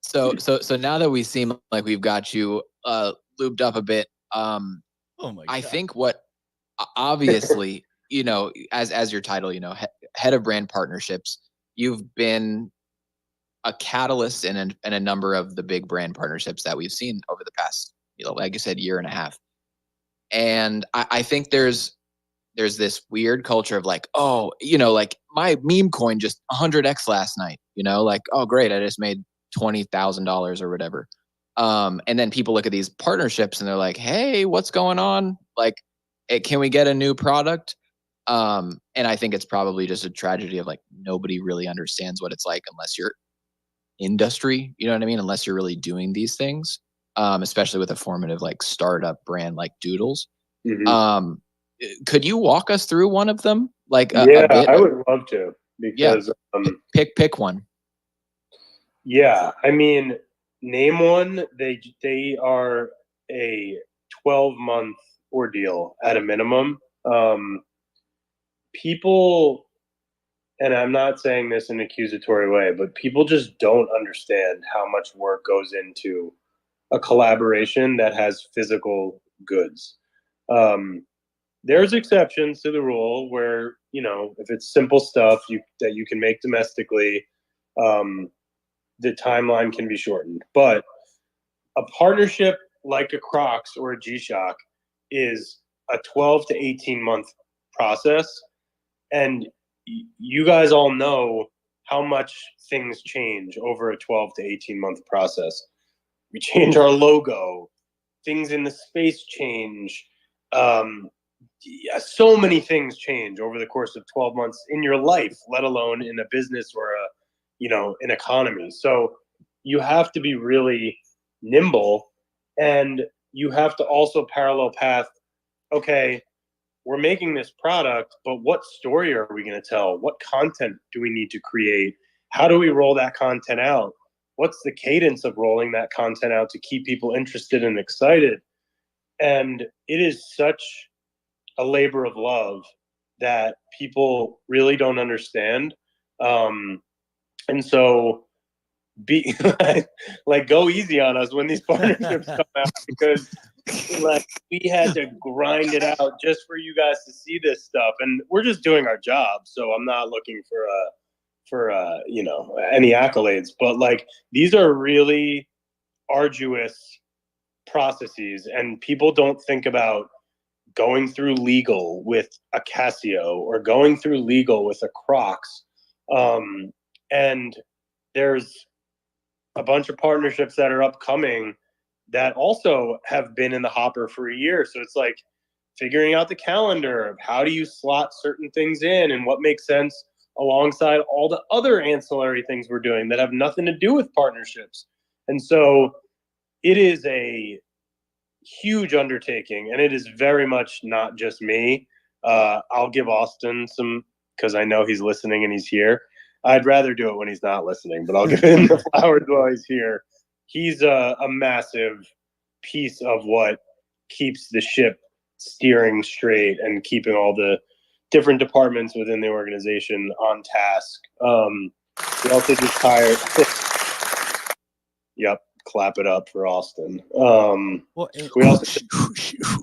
So now that we seem like we've got you lubed up a bit, oh my God. I think what obviously, as your title, head of brand partnerships, you've been a catalyst in a number of the big brand partnerships that we've seen over the past, like you said, year and a half. And I think there's this weird culture of like, oh, like my meme coin just 100x last night, like, oh, great, I just made $20,000 or whatever. And then people look at these partnerships and they're like, hey, what's going on? Like, can we get a new product? And I think it's probably just a tragedy of like, nobody really understands what it's like unless you're industry, you know what I mean? Unless you're really doing these things, especially with a formative like startup brand like Doodles. Mhm. Could you walk us through one of them? Like I would love to, because pick one. Yeah, I mean, name one. They are a 12-month ordeal at a minimum. People, and I'm not saying this in an accusatory way, but people just don't understand how much work goes into a collaboration that has physical goods. There's exceptions to the rule where, if it's simple stuff that you can make domestically, the timeline can be shortened. But a partnership like a Crocs or a G-Shock is a 12 to 18 month process. And you guys all know how much things change over a 12 to 18 month process. We change our logo, things in the space change. So many things change over the course of 12 months in your life, let alone in a business or an economy. So you have to be really nimble, and you have to also parallel path. Okay, we're making this product, but what story are we going to tell? What content do we need to create? How do we roll that content out? What's the cadence of rolling that content out to keep people interested and excited? And it is such a labor of love that people really don't understand. And so be like go easy on us when these partnerships come out, because like we had to grind it out just for you guys to see this stuff, and we're just doing our job. So I'm not looking for any accolades, but like these are really arduous processes, and people don't think about going through legal with a Casio or going through legal with a Crocs. And there's a bunch of partnerships that are upcoming that also have been in the hopper for a year. So it's like figuring out the calendar of how do you slot certain things in and what makes sense alongside all the other ancillary things we're doing that have nothing to do with partnerships. And so it is a huge undertaking, and it is very much not just me. I'll give Austin some, because I know he's listening and he's here. I'd rather do it when he's not listening, but I'll give him the flowers while he's here. He's a massive piece of what keeps the ship steering straight and keeping all the different departments within the organization on task. We also just hired. Yep, clap it up for Austin. Well, we also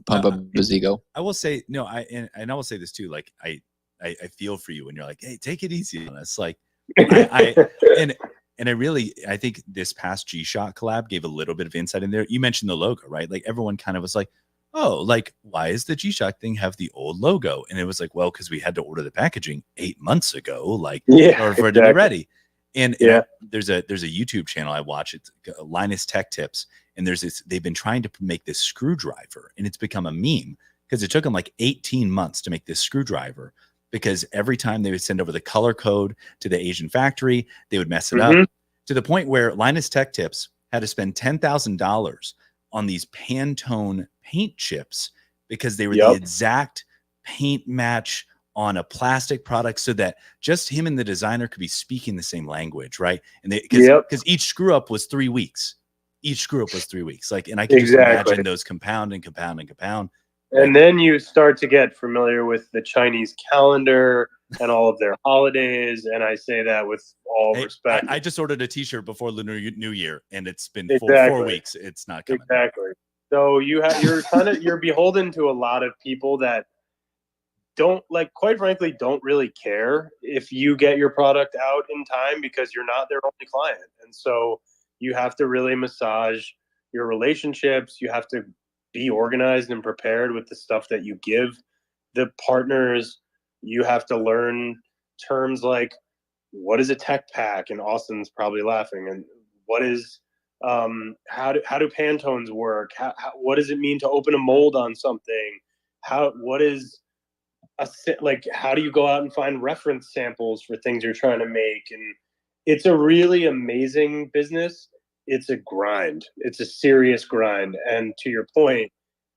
pump up his ego. I will say no. I will say this too. Like I feel for you when you're like, hey, take it easy on us. Like I think this past G-Shock collab gave a little bit of insight in there. You mentioned the logo, right? Like everyone kind of was like, oh, like why is the G-Shock thing have the old logo? And it was like, well, because we had to order the packaging 8 months ago, like or for it to be ready. And there's a YouTube channel I watch. It's Linus Tech Tips, and they've been trying to make this screwdriver, and it's become a meme because it took them like 18 months to make this screwdriver, because every time they would send over the color code to the Asian factory, they would mess it up, to the point where Linus Tech Tips had to spend $10,000 on these Pantone paint chips because they were the exact paint match on a plastic product, so that just him and the designer could be speaking the same language, right? And because each screw up was 3 weeks. Like, and I can just imagine those compound. And then you start to get familiar with the Chinese calendar and all of their holidays. And I say that with all respect. I just ordered a T-shirt before Lunar New Year, and it's been 4 weeks. It's not coming. Exactly. So you're beholden to a lot of people that don't, like, quite frankly, don't really care if you get your product out in time, because you're not their only client. And so you have to really massage your relationships. You have to be organized and prepared with the stuff that you give the partners. You have to learn terms like, what is a tech pack? And Austin's probably laughing. And what is, how do Pantones work? What does it mean to open a mold on something? What is how do you go out and find reference samples for things you're trying to make? And it's a really amazing business. It's a grind. It's a serious grind. And to your point,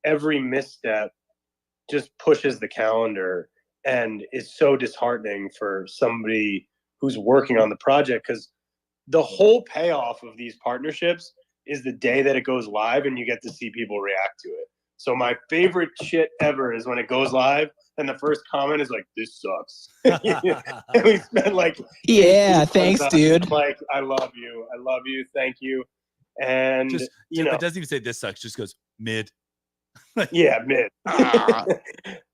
every misstep just pushes the calendar and is so disheartening for somebody who's working on the project, because the whole payoff of these partnerships is the day that it goes live and you get to see people react to it. So my favorite shit ever is when it goes live and the first comment is like, "This sucks." And we spent like, yeah, thanks, dude. Like, I love you, thank you. And it doesn't even say "this sucks," just goes mid. Yeah, mid.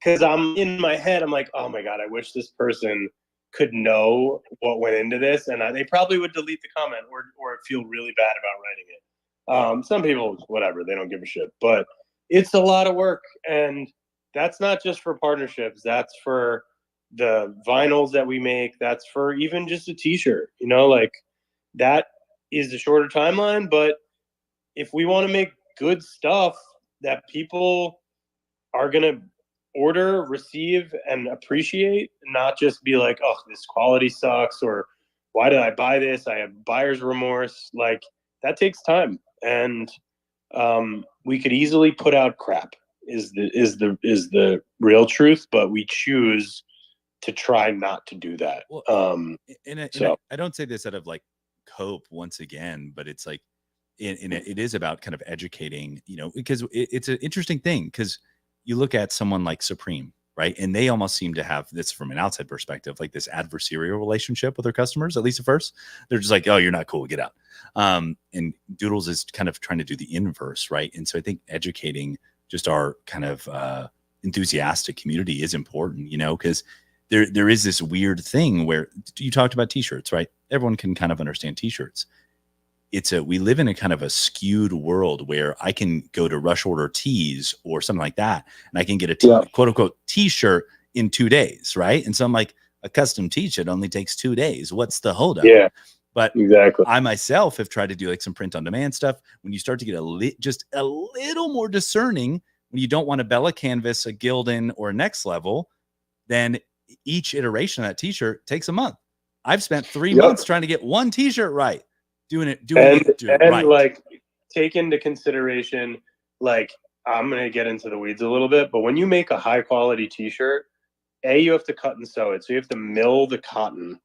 Because I'm in my head, I'm like, oh my god, I wish this person could know what went into this, and they probably would delete the comment or feel really bad about writing it. Some people, whatever, they don't give a shit, but it's a lot of work. And that's not just for partnerships. That's for the vinyls that we make. That's for even just a t-shirt, like that is the shorter timeline. But if we want to make good stuff that people are going to order, receive, and appreciate, not just be like, oh, this quality sucks, or why did I buy this? I have buyer's remorse. Like, that takes time. And we could easily put out crap is the real truth, but we choose to try not to do that. Well, I don't say this out of like cope once again, but it's like, it is about kind of educating, because it's an interesting thing, because you look at someone like Supreme, right? And they almost seem to have this, from an outside perspective, like this adversarial relationship with their customers, at least at first. They're just like, oh, you're not cool, get out. And Doodles is kind of trying to do the inverse, right? And so I think educating just our kind of enthusiastic community is important, because there is this weird thing where you talked about t-shirts, right? Everyone can kind of understand t-shirts. We live in a kind of a skewed world where I can go to Rush Order Tees or something like that, and I can get a quote unquote t-shirt in 2 days, right? And so I'm like, a custom t-shirt only takes 2 days. What's the holdup? Yeah. But Exactly. I myself have tried to do like some print on demand stuff. When you start to get just a little more discerning, when you don't want a Bella canvas, a Gildan, or a Next Level, then each iteration of that t-shirt takes a month. I've spent 3 months trying to get one t-shirt right, doing it right. Like, take into consideration, like, I'm going to get into the weeds a little bit, but when you make a high quality t-shirt, you have to cut and sew it. So you have to mill the cotton.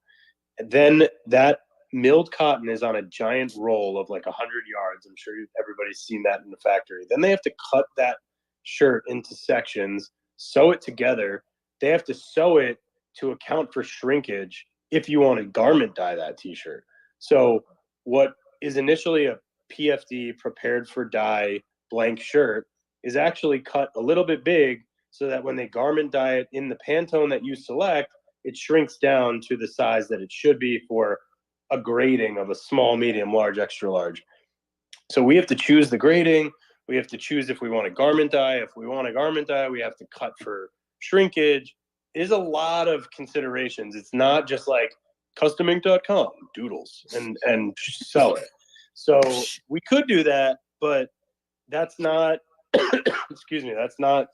And then that milled cotton is on a giant roll of like 100 yards. I'm sure everybody's seen that in the factory. Then they have to cut that shirt into sections, sew it together. They have to sew it to account for shrinkage if you want to garment dye that t-shirt. So what is initially a PFD, prepared for dye, blank shirt is actually cut a little bit big so that when they garment dye it in the Pantone that you select, it shrinks down to the size that it should be for a grading of a small, medium, large, extra large. So we have to choose the grading. We have to choose if we want a garment dye. If we want a garment dye, we have to cut for shrinkage. There's a lot of considerations. It's not just like customink.com, doodles, and sell it. So we could do that, but that's not, excuse me, that's not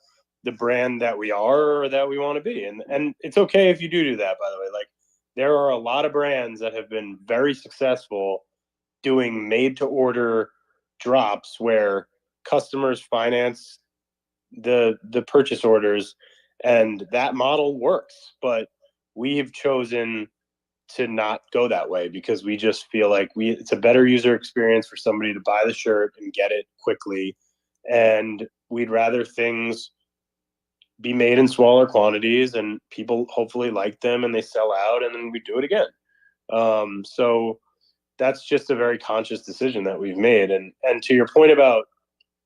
the brand that we are or that we want to be. And it's okay if you do that, by the way. Like, there are a lot of brands that have been very successful doing made to order drops where customers finance the purchase orders, and that model works. But we've chosen to not go that way because we just feel like it's a better user experience for somebody to buy the shirt and get it quickly. And we'd rather things be made in smaller quantities and people hopefully like them and they sell out, and then we do it again. So that's just a very conscious decision that we've made. And to your point about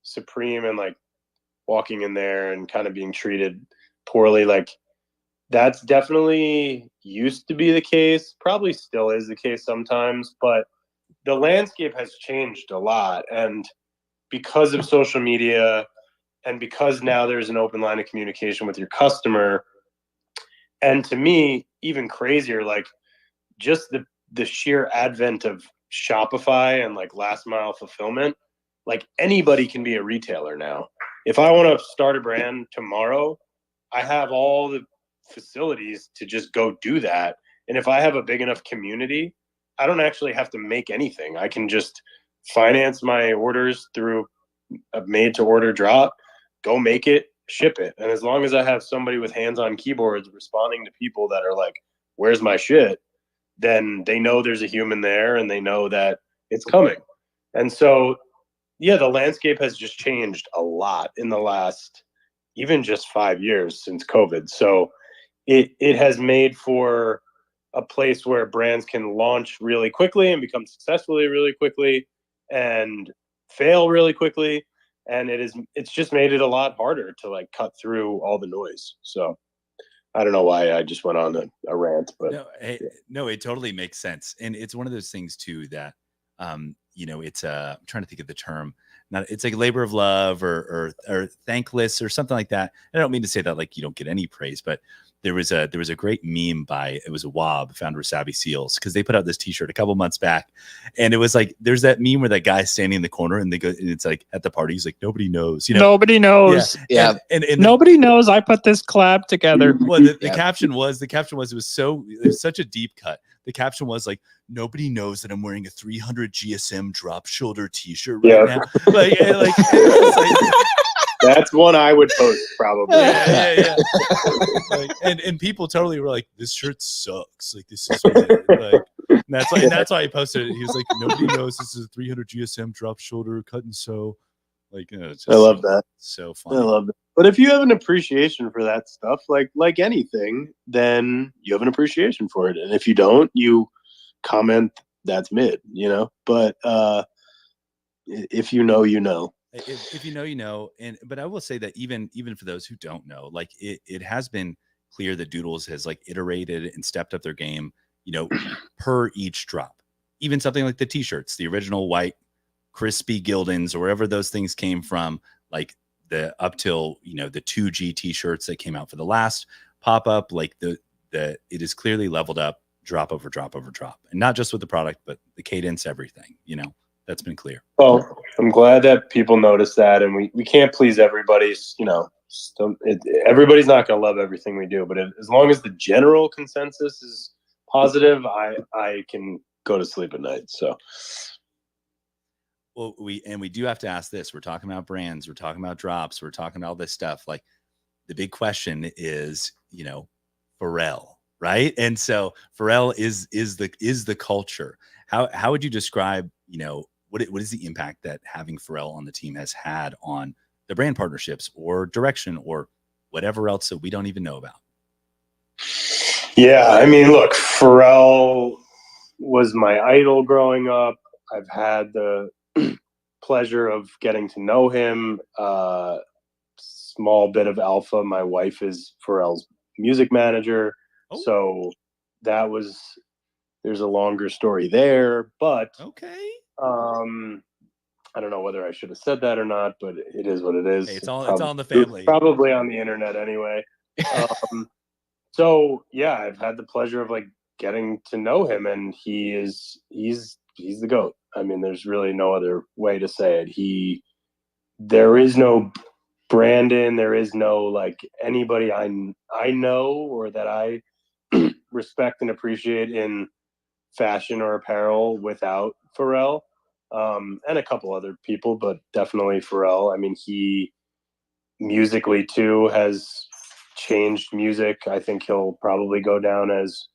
Supreme and like walking in there and kind of being treated poorly, like, that's definitely used to be the case, probably still is the case sometimes, but the landscape has changed a lot. And because of social media, and because now there's an open line of communication with your customer, and to me, even crazier, like, just the sheer advent of Shopify and like last mile fulfillment, like, anybody can be a retailer now. If I want to start a brand tomorrow, I have all the facilities to just go do that. And if I have a big enough community, I don't actually have to make anything. I can just finance my orders through a made to order drop, go make it, ship it. And as long as I have somebody with hands-on keyboards responding to people that are like, where's my shit? Then they know there's a human there and they know that it's coming. And so, yeah, the landscape has just changed a lot in the last, even just 5 years since COVID. So it has made for a place where brands can launch really quickly and become successfully really quickly and fail really quickly. And it's just made it a lot harder to like cut through all the noise. So I don't know why I just went on a rant, but no, it totally makes sense. And it's one of those things too that, it's I'm trying to think of the term. It's like labor of love or thankless or something like that. I don't mean to say that like you don't get any praise, but there was a great meme it was a WOB, founder of Savvy Seals, because they put out this t-shirt a couple months back, and it was like, there's that meme where that guy's standing in the corner and and it's like at the party, he's like, nobody knows, nobody knows. Yeah. And nobody knows I put this collab together. Well, the caption was, it was such a deep cut. The caption was like, nobody knows that I'm wearing a 300 GSM drop shoulder t-shirt right now. Like, that's one I would post probably. Yeah. Like, and people totally were like, this shirt sucks. Like, this is weird. Like, and that's why he posted it. He was like, nobody knows this is a 300 GSM drop shoulder cut and sew. Like, it's just I love that. So funny. I love it. But if you have an appreciation for that stuff, like anything, then you have an appreciation for it. And if you don't, you comment that's mid, But if you know, you know. If you know, you know. But I will say that even for those who don't know, like it has been clear that Doodles has like iterated and stepped up their game, per each drop. Even something like the t-shirts, the original white crispy Gildans or wherever those things came from, like the up till the 2G t-shirts that came out for the last pop-up, like it is clearly leveled up drop over drop over drop, and not just with the product, but the cadence, everything. That's been clear. Well, I'm glad that people notice that, and we can't please everybody. Everybody's not going to love everything we do, but as long as the general consensus is positive, I can go to sleep at night. So, well, we do have to ask this. We're talking about brands, we're talking about drops, we're talking about all this stuff. Like, the big question is, Pharrell, right? And so Pharrell is the culture. How would you describe, what is the impact that having Pharrell on the team has had on the brand partnerships or direction or whatever else that we don't even know about? Yeah, I mean, look, Pharrell was my idol growing up. I've had the pleasure of getting to know him. Small bit of alpha. My wife is Pharrell's music manager. Oh. So there's a longer story there, but okay. I don't know whether I should have said that or not, but it is what it is. Hey, it's all in the family. Probably on the internet anyway. So yeah, I've had the pleasure of getting to know him, and he's the GOAT. I mean, there's really no other way to say it. There is no Brandon, there is no anybody I know or that I respect and appreciate in fashion or apparel without Pharrell, and a couple other people, but definitely Pharrell. I mean, he musically too has changed music. I think he'll probably go down as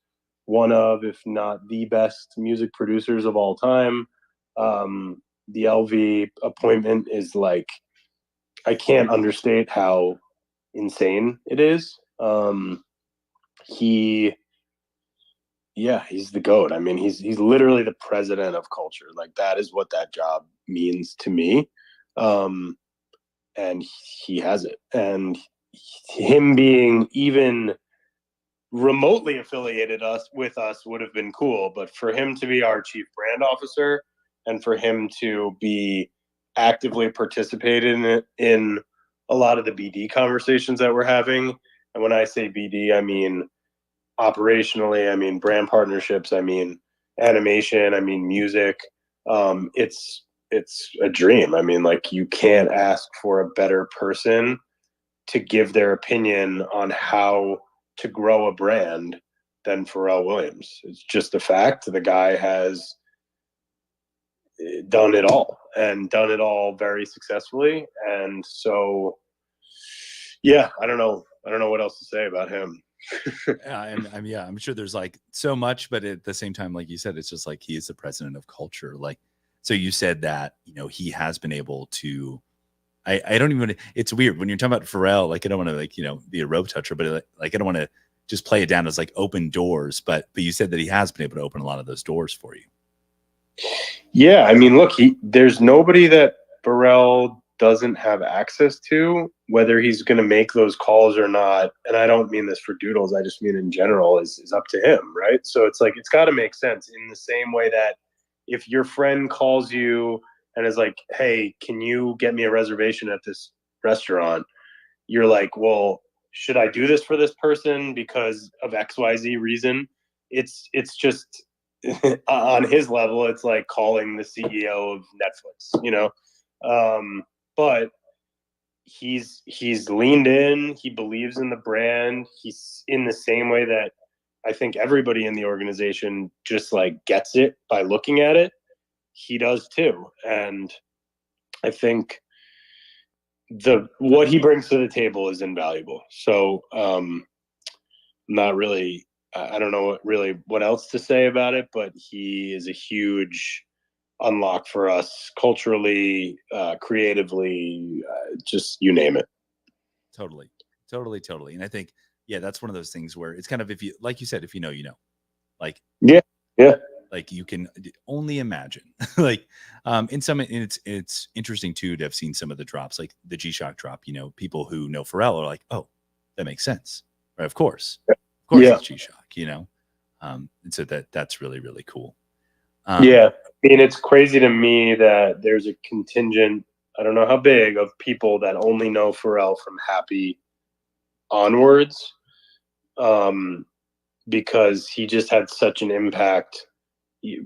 one of, if not the best music producers of all time. The LV appointment is I can't understate how insane it is. He's the GOAT. I mean, he's literally the president of culture. That is what that job means to me. And he has it. And him being even remotely affiliated with us would have been cool. But for him to be our chief brand officer and for him to be actively participating in a lot of the BD conversations that we're having. And when I say BD, I mean operationally, I mean brand partnerships, I mean animation, I mean music. It's a dream. I mean, you can't ask for a better person to give their opinion on how to grow a brand than Pharrell Williams. It's just a fact. The guy has done it all and done it all very successfully. And so, yeah, I don't know what else to say about him. I'm sure there's so much, but at the same time, like you said, it's just he is the president of culture. So you said that, he has been able to, I don't even, it's weird when you're talking about Pharrell, I don't want to be a rope toucher, but I don't want to just play it down as open doors, but you said that he has been able to open a lot of those doors for you. Yeah. I mean, look, there's nobody that Pharrell doesn't have access to, whether he's going to make those calls or not. And I don't mean this for Doodles. I just mean in general is up to him. Right. So it's it's got to make sense in the same way that if your friend calls you and is hey, can you get me a reservation at this restaurant? You're well, should I do this for this person because of XYZ reason? It's just on his level, it's calling the CEO of Netflix, but he's leaned in. He believes in the brand. He's in the same way that I think everybody in the organization just gets it by looking at it. He does too. And I think what he brings to the table is invaluable. So not really, I don't know what else to say about it, but he is a huge unlock for us culturally, creatively, just you name it. Totally. And I think, that's one of those things where it's kind of, if you, like you said, if you know, Yeah. You can only imagine it's interesting too to have seen some of the drops, the G-Shock drop, people who know Pharrell are oh, that makes sense. Right. Of course. It's G-Shock, and so that's really, really cool. Yeah. I mean, it's crazy to me that there's a contingent, I don't know how big, of people that only know Pharrell from Happy onwards. because he just had such an impact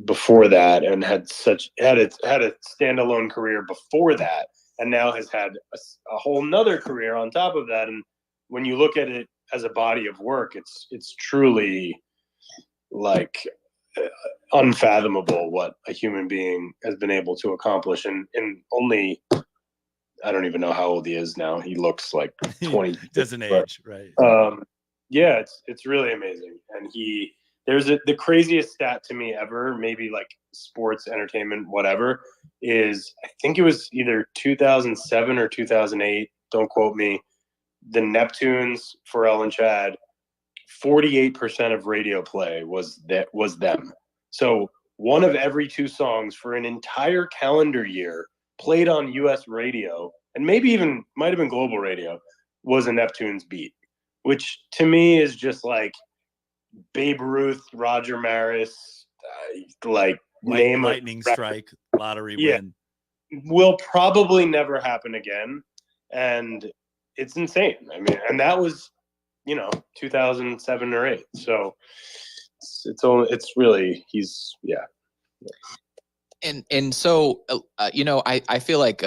before that, and had a standalone career before that, and now has had a whole nother career on top of that. And when you look at it as a body of work, it's truly like unfathomable what a human being has been able to accomplish in only, I don't even know how old he is now. He looks like 20. Doesn't age, right? Yeah, it's really amazing. And there's the craziest stat to me ever, maybe like sports, entertainment, whatever, is I think it was either 2007 or 2008. Don't quote me. The Neptunes, Pharrell and Chad, 48% of radio play was them. So one of every two songs for an entire calendar year played on U.S. radio, and maybe even might have been global radio, was a Neptunes beat, which to me is just like Babe Ruth, Roger Maris, lightning strike, lottery win. Will probably never happen again, and it's insane. I mean, and that was 2007 or 8. So it's really And so I feel like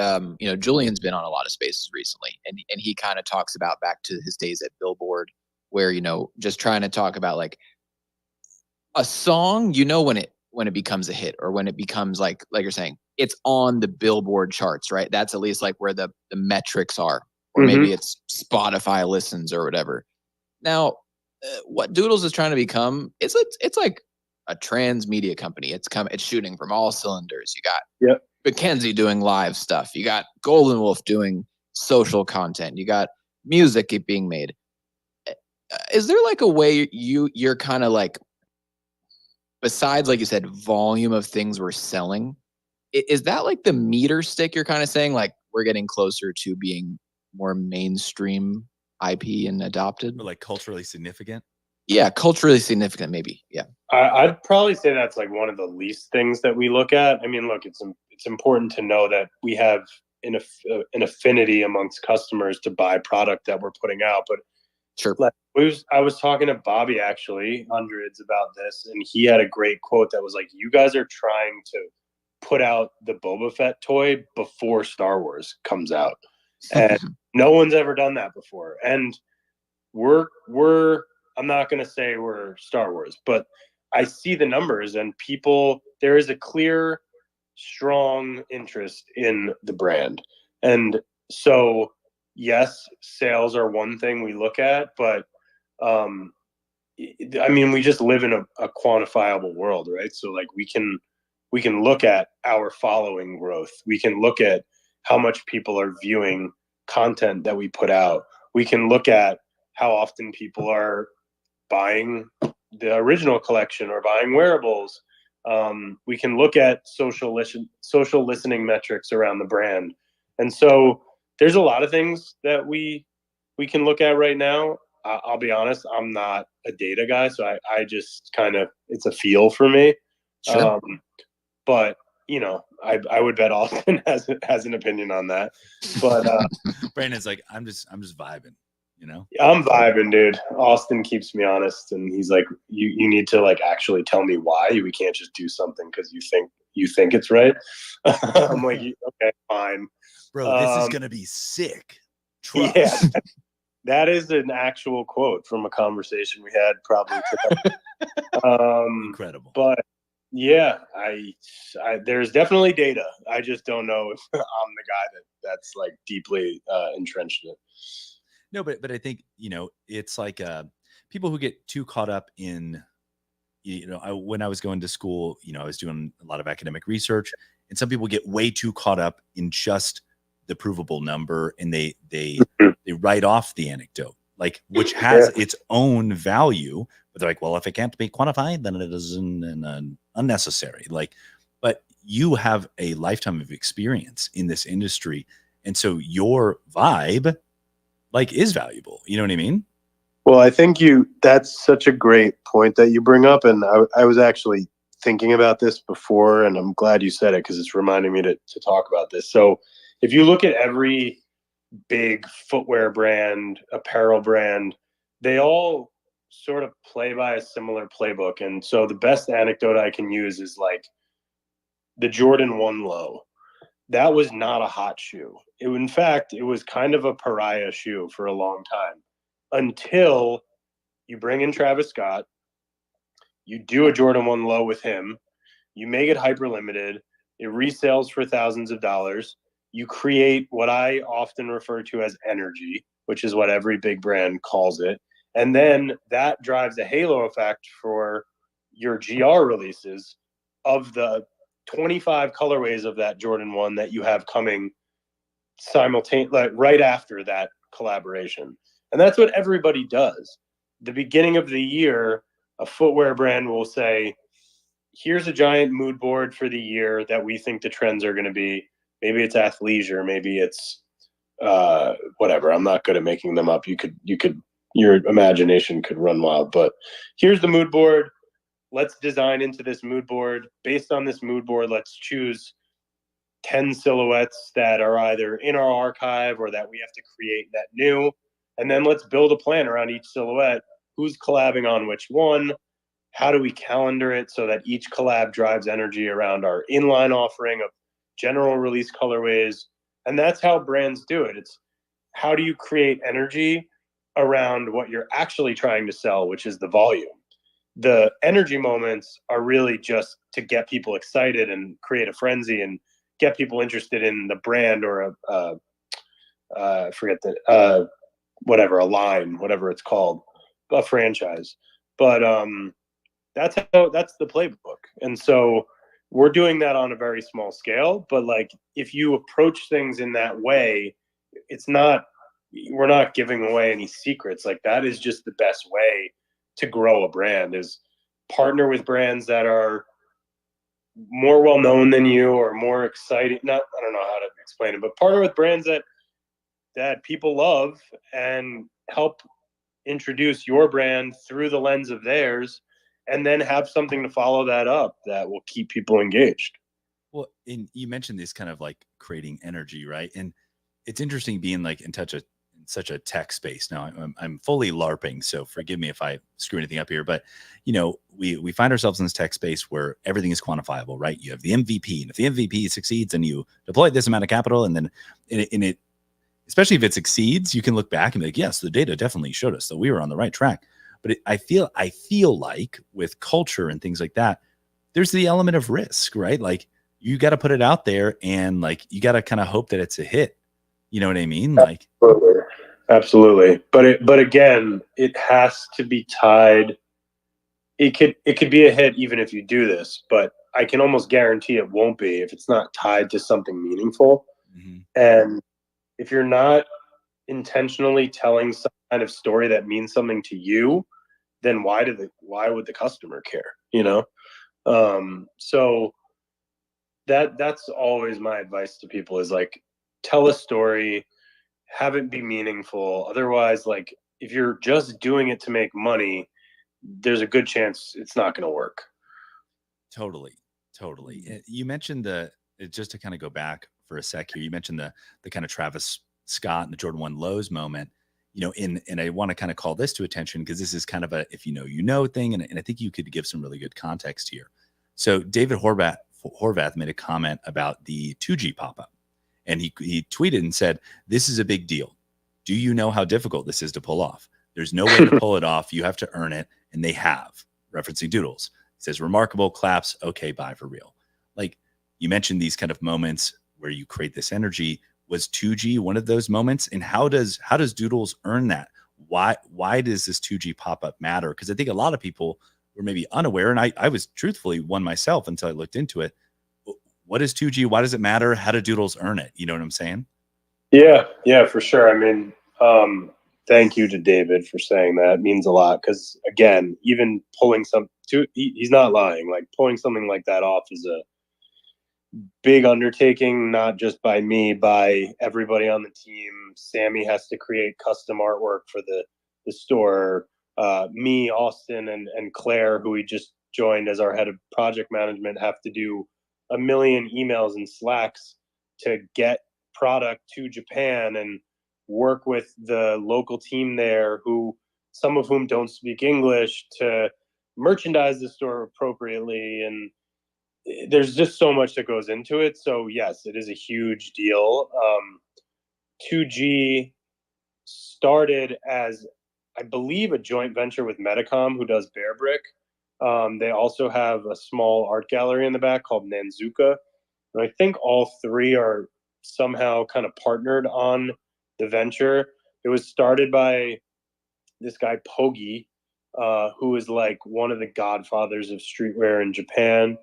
Julian's been on a lot of spaces recently, and he kind of talks about back to his days at Billboard, where just trying to talk about like a song, when it becomes a hit, or when it becomes like you're saying, it's on the Billboard charts, right? That's at least like where the metrics are, or maybe it's Spotify listens or whatever. Now, what Doodles is trying to become, it's like a transmedia company. It's shooting from all cylinders. You got Mackenzie doing live stuff. You got Golden Wolf doing social content. You got music being made. Is there like a way you're kind of like, besides, like you said, volume of things we're selling, is that like the meter stick you're kind of saying, like we're getting closer to being more mainstream IP and adopted? Or like culturally significant? Yeah, culturally significant, maybe. Yeah. I'd probably say that's like one of the least things that we look at. I mean, look, it's important to know that we have an affinity amongst customers to buy product that we're putting out. But sure, I was talking to Bobby actually, Hundreds, about this, and he had a great quote that was like, "You guys are trying to put out the Boba Fett toy before Star Wars comes out, and no one's ever done that before." And we're I'm not going to say we're Star Wars, but I see the numbers, and there is a clear, strong interest in the brand. And so, yes, sales are one thing we look at, but I mean, we just live in a quantifiable world, right? So like we can look at our following growth. We can look at how much people are viewing content that we put out. We can look at how often people are buying the original collection or buying wearables. We can look at social listening metrics around the brand. And so there's a lot of things that we can look at right now. I'll be honest, I'm not a data guy, so I just kind of, it's a feel for me. Sure. But I would bet Austin has an opinion on that. But Brandon's like, I'm just vibing. I'm vibing, dude. Austin keeps me honest, and he's like, you need to like actually tell me why. We can't just do something because you think it's right. I'm like, okay, fine, bro. This is gonna be sick. Trust. Yeah, that is an actual quote from a conversation we had probably today. Incredible. But yeah, I there's definitely data. I just don't know if I'm the guy that's like deeply entrenched in it. No, but I think, it's like people who get too caught up in, when I was going to school, I was doing a lot of academic research, and some people get way too caught up in just the provable number, and they write off the anecdote, like, which has its own value, but they're like, well, if it can't be quantified, then it is unnecessary. Like, but you have a lifetime of experience in this industry, and so your vibe is valuable. You know what I mean? Well, I think that's such a great point that you bring up. And I was actually thinking about this before, and I'm glad you said it because it's reminding me to talk about this. So if you look at every big footwear brand, apparel brand, they all sort of play by a similar playbook. And so the best anecdote I can use is like the Jordan 1 Low. That was not a hot shoe. In fact, it was kind of a pariah shoe for a long time until you bring in Travis Scott, you do a Jordan 1 Low with him, you make it hyper limited, it resells for thousands of dollars. You create what I often refer to as energy, which is what every big brand calls it. And then that drives a halo effect for your GR releases of the 25 colorways of that Jordan 1 that you have coming simultaneously, like right after that collaboration. And that's what everybody does. The beginning of the year, a footwear brand will say, here's a giant mood board for the year that we think the trends are going to be. Maybe it's athleisure, maybe it's whatever. I'm not good at making them up. You could, your imagination could run wild, but here's the mood board. Let's design into this mood board. Based on this mood board, let's choose 10 silhouettes that are either in our archive or that we have to create that new. And then let's build a plan around each silhouette. Who's collabing on which one? How do we calendar it so that each collab drives energy around our inline offering of general release colorways? And that's how brands do it. It's how do you create energy around what you're actually trying to sell, which is the volume. The energy moments are really just to get people excited and create a frenzy and get people interested in the brand or whatever, a line, whatever it's called, a franchise. But that's the playbook. And so we're doing that on a very small scale, but like if you approach things in that way, we're not giving away any secrets. Like that is just the best way to grow a brand, is partner with brands that are more well known than you or more exciting. I don't know how to explain it, but partner with brands that people love and help introduce your brand through the lens of theirs, and then have something to follow that up that will keep people engaged. Well, and you mentioned this kind of like creating energy, right? And it's interesting being like in such a tech space. Now I'm fully LARPing, so forgive me if I screw anything up here, but you know, we find ourselves in this tech space where everything is quantifiable, right? You have the MVP, and if the MVP succeeds and you deploy this amount of capital, and then in it, especially if it succeeds, you can look back and be like, yes, the data definitely showed us that we were on the right track. But I feel like with culture and things like that, there's the element of risk, right? Like you got to put it out there and like, you got to kind of hope that it's a hit. You know what I mean? Like, absolutely. But again, it has to be tied. It could be a hit even if you do this, but I can almost guarantee it won't be if it's not tied to something meaningful. Mm-hmm. And if you're not intentionally telling some kind of story that means something to you, then why would the customer care? You know? So that's always my advice to people, is like, tell a story, have it be meaningful. Otherwise, like if you're just doing it to make money, there's a good chance it's not going to work. Totally. You mentioned just to kind of go back for a sec here, you mentioned the kind of Travis Scott and the Jordan 1 Lows moment, you know, and I want to kind of call this to attention because this is kind of a, if you know thing. And I think you could give some really good context here. So David Horvath made a comment about the 2G pop-up, and he tweeted and said, "This is a big deal. Do you know how difficult this is to pull off? There's no way to pull it off. You have to earn it." And they have, referencing Doodles. He says, "Remarkable, claps. Okay, bye, for real." Like you mentioned these kind of moments where you create this energy. Was 2G one of those moments? And how does Doodles earn that? Why does this 2G pop-up matter? Because I think a lot of people were maybe unaware, and I was truthfully one myself until I looked into it. What is 2G? Why does it matter? How do Doodles earn it? You know what I'm saying? Yeah, for sure. I mean, thank you to David for saying that. It means a lot, because again, even pulling he's not lying. Like pulling something like that off is a big undertaking, not just by me, by everybody on the team. Sammy has to create custom artwork for the store. Me, Austin, and Claire, who we just joined as our head of project management, have to do a million emails and Slacks to get product to Japan and work with the local team there, who some of whom don't speak English, to merchandise the store appropriately. And there's just so much that goes into it. So yes, it is a huge deal. 2G started as, I believe, a joint venture with Medicom, who does Bear Brick. They also have a small art gallery in the back called Nanzuka. And I think all three are somehow kind of partnered on the venture. It was started by this guy, Pogi, who is like one of the godfathers of streetwear in Japan.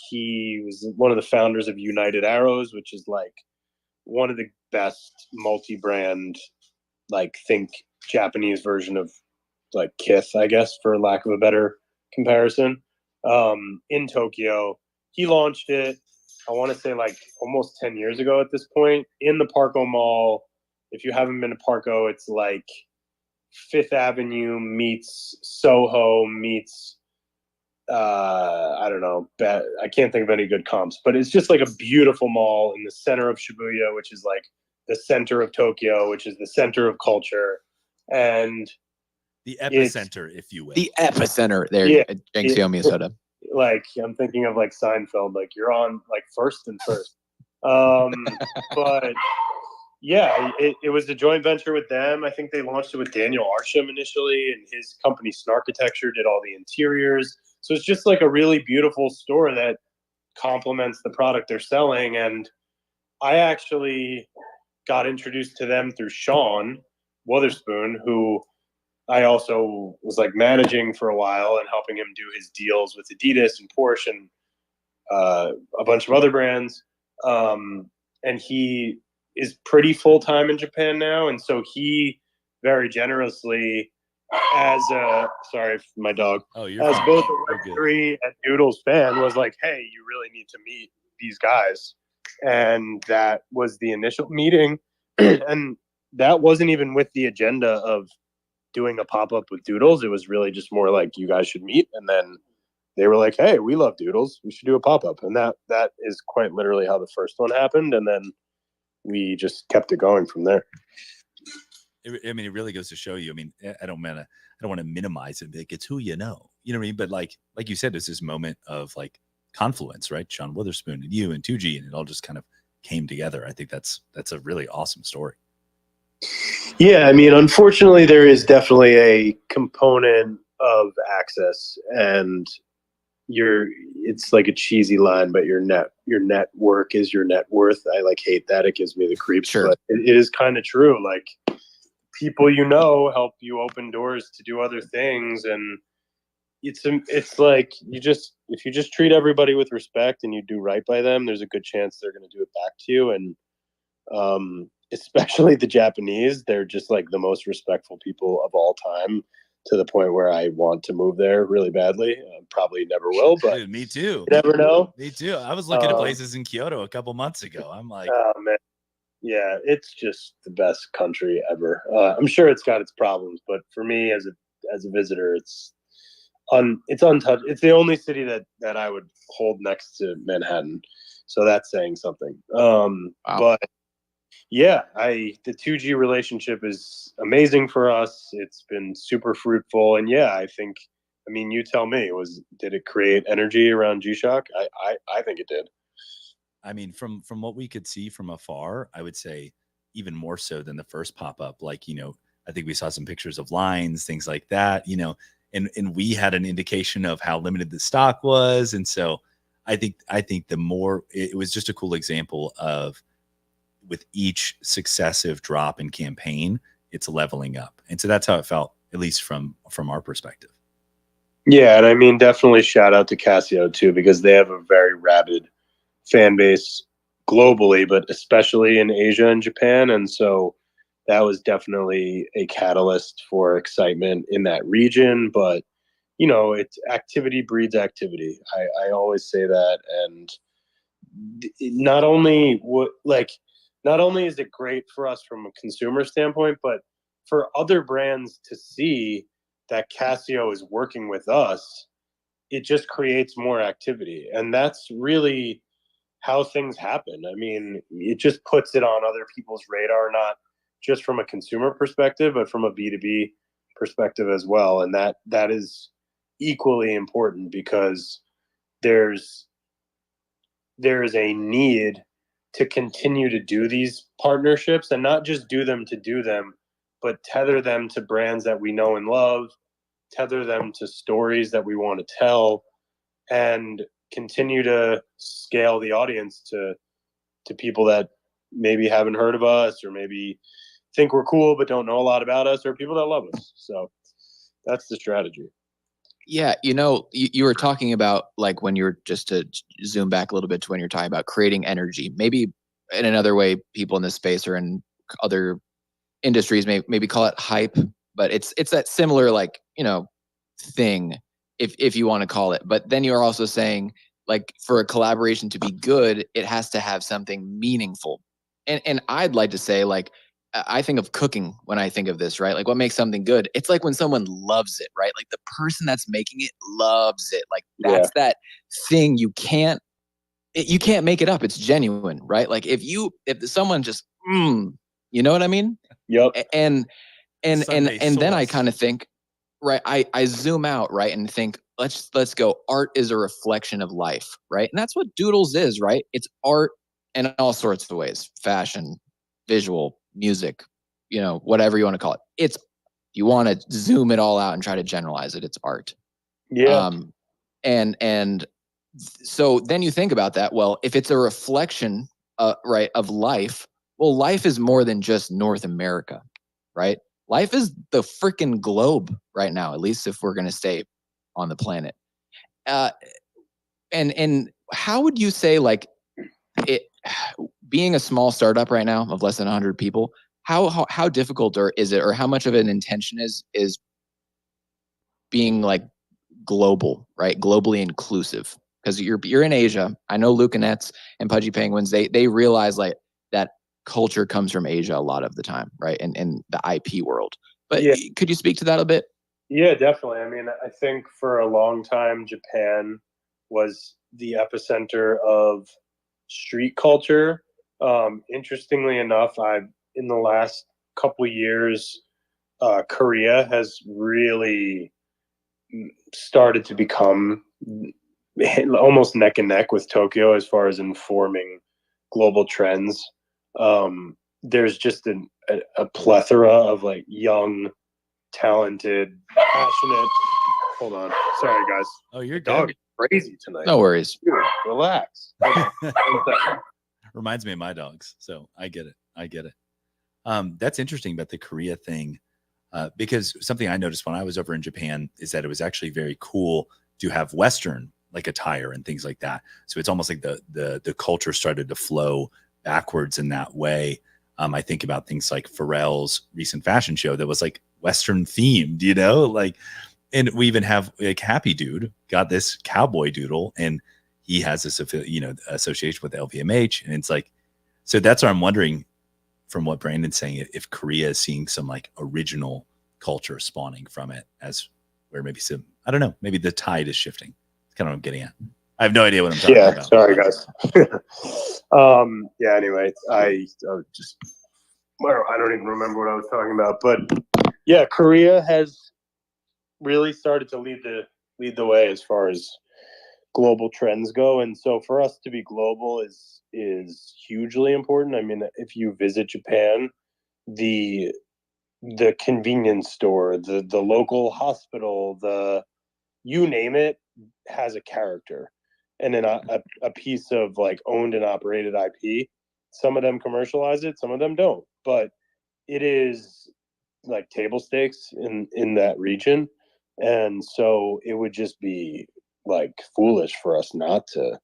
He was one of the founders of United Arrows, which is like one of the best multi-brand, like, think Japanese version of like Kith, I guess, for lack of a better comparison, in Tokyo. He launched it, I want to say, like almost 10 years ago at this point, in the Parco Mall. If you haven't been to Parco, it's like Fifth Avenue meets Soho meets, I don't know, I can't think of any good comps, but it's just like a beautiful mall in the center of Shibuya, which is like the center of Tokyo, which is the center of culture. And the epicenter, if you will. The epicenter there. Yeah. Jinx Yomi Like, I'm thinking of like Seinfeld, like you're on like first and first. But yeah, it was a joint venture with them. I think they launched it with Daniel Arsham initially, and his company Snarkitecture did all the interiors. So it's just like a really beautiful store that complements the product they're selling. And I actually got introduced to them through Sean Wotherspoon, who I also was like managing for a while and helping him do his deals with Adidas and Porsche and a bunch of other brands. And he is pretty full-time in Japan now. And so he very generously, as sorry for my dog, as both a Web3 and Noodles fan, was like, hey, you really need to meet these guys. And that was the initial meeting. And that wasn't even with the agenda of doing a pop-up with Doodles. It was really just more like, you guys should meet. And then they were like, hey, we love Doodles, we should do a pop-up. And that is quite literally how the first one happened. And then we just kept it going from there. I mean, it really goes to show you. I mean, I don't want to minimize it. Like, it's who you know. You know what I mean? But like you said, it's this moment of like confluence, right? Sean Wotherspoon and you and 2G, and it all just kind of came together. I think that's a really awesome story. Yeah, I mean, unfortunately, there is definitely a component of access, and it's like a cheesy line, but your network is your net worth. I like hate that. It gives me the creeps. Sure. But it is kind of true. Like, people help you open doors to do other things, and it's like if you just treat everybody with respect and you do right by them, there's a good chance they're going to do it back to you. And especially the Japanese, they're just like the most respectful people of all time, to the point where I want to move there really badly. Probably never will, but dude, me too. You never know. Me too. I was looking at places in Kyoto a couple months ago. I'm like, oh man, yeah, it's just the best country ever. I'm sure it's got its problems, but for me as a visitor, it's untouched. It's the only city that I would hold next to Manhattan, so that's saying something. Wow. But yeah, the 2G relationship is amazing for us. It's been super fruitful, and yeah, I mean, you tell me, did it create energy around G-Shock? I think it did. I mean, from what we could see from afar, I would say even more so than the first pop-up. Like, I think we saw some pictures of lines, things like that, and we had an indication of how limited the stock was. And so I think the more, it was just a cool example of, with each successive drop in campaign, it's leveling up. And so that's how it felt, at least from our perspective. Yeah. And I mean, definitely shout out to Casio too, because they have a very rabid fan base globally, but especially in Asia and Japan. And so that was definitely a catalyst for excitement in that region. But, it's activity breeds activity. I always say that. And not only is it great for us from a consumer standpoint, but for other brands to see that Casio is working with us, it just creates more activity. And that's really how things happen. I mean, it just puts it on other people's radar, not just from a consumer perspective, but from a B2B perspective as well, and that is equally important because there is a need to continue to do these partnerships and not just do them to do them, but tether them to brands that we know and love, tether them to stories that we want to tell, and continue to scale the audience to people that maybe haven't heard of us or maybe think we're cool but don't know a lot about us, or people that love us. So that's the strategy. Yeah, you were talking about, like, when you're, just to zoom back a little bit to when you're talking about creating energy. Maybe in another way, people in this space or in other industries maybe call it hype, but it's that similar, like, thing, if you want to call it. But then you're also saying, like, for a collaboration to be good, it has to have something meaningful. And I'd like to say, like, I think of cooking when I think of this, right? Like, what makes something good? It's like when someone loves it, right? Like, the person that's making it loves it. Like, that's that thing you can't make it up. It's genuine, right? Like, if someone just, you know what I mean? Yep. And Sunday then I sauce. kind of think, right, I zoom out, right, and think, let's go. Art is a reflection of life, right? And that's what Doodles is, right? It's art in all sorts of ways: fashion, visual, music, whatever you want to call it. It's, you want to zoom it all out and try to generalize it, it's art. Yeah. And so then you think about that. Well, if it's a reflection, right, of life, well, life is more than just North America, right? Life is the freaking globe right now, at least if we're going to stay on the planet. And how would you say, like, it being a small startup right now of less than 100 people, how difficult is it, or how much of an intention is being, like, global, right? Globally inclusive? Because you're in Asia. I know Luke and Nets and Pudgy Penguins, they realize, like, that culture comes from Asia a lot of the time, right? In the IP world. But could you speak to that a bit? Yeah, definitely. I mean, I think for a long time, Japan was the epicenter of street culture. Interestingly enough, in the last couple years, Korea has really started to become almost neck and neck with Tokyo as far as informing global trends. There's just a plethora of, like, young, talented, passionate. Hold on, sorry guys. Oh, you're The dog good. is crazy tonight. No worries. Dude, relax. Reminds me of my dogs, so I get it. That's interesting about the Korea thing, because something I noticed when I was over in Japan is that it was actually very cool to have Western, like, attire and things like that. So it's almost like the culture started to flow backwards in that way. I think about things like Pharrell's recent fashion show that was, like, Western themed, like, and we even have, like, Happy Dude got this cowboy doodle, and he has this, association with LVMH. And it's like, so that's why I'm wondering, from what Brandon's saying, if Korea is seeing some, like, original culture spawning from it, as where maybe some, I don't know, maybe the tide is shifting. That's kind of what I'm getting at. I have no idea what I'm talking about. Sorry guys. Anyway, I don't even remember what I was talking about, but yeah, Korea has really started to lead the way as far as global trends go. And so for us to be global is hugely important. I mean, if you visit Japan, the convenience store, the local hospital, you name it, has a character and then a piece of, like, owned and operated IP. Some of them commercialize it, some of them don't, but it is, like, table stakes in that region. And so it would just be, like, foolish for us not to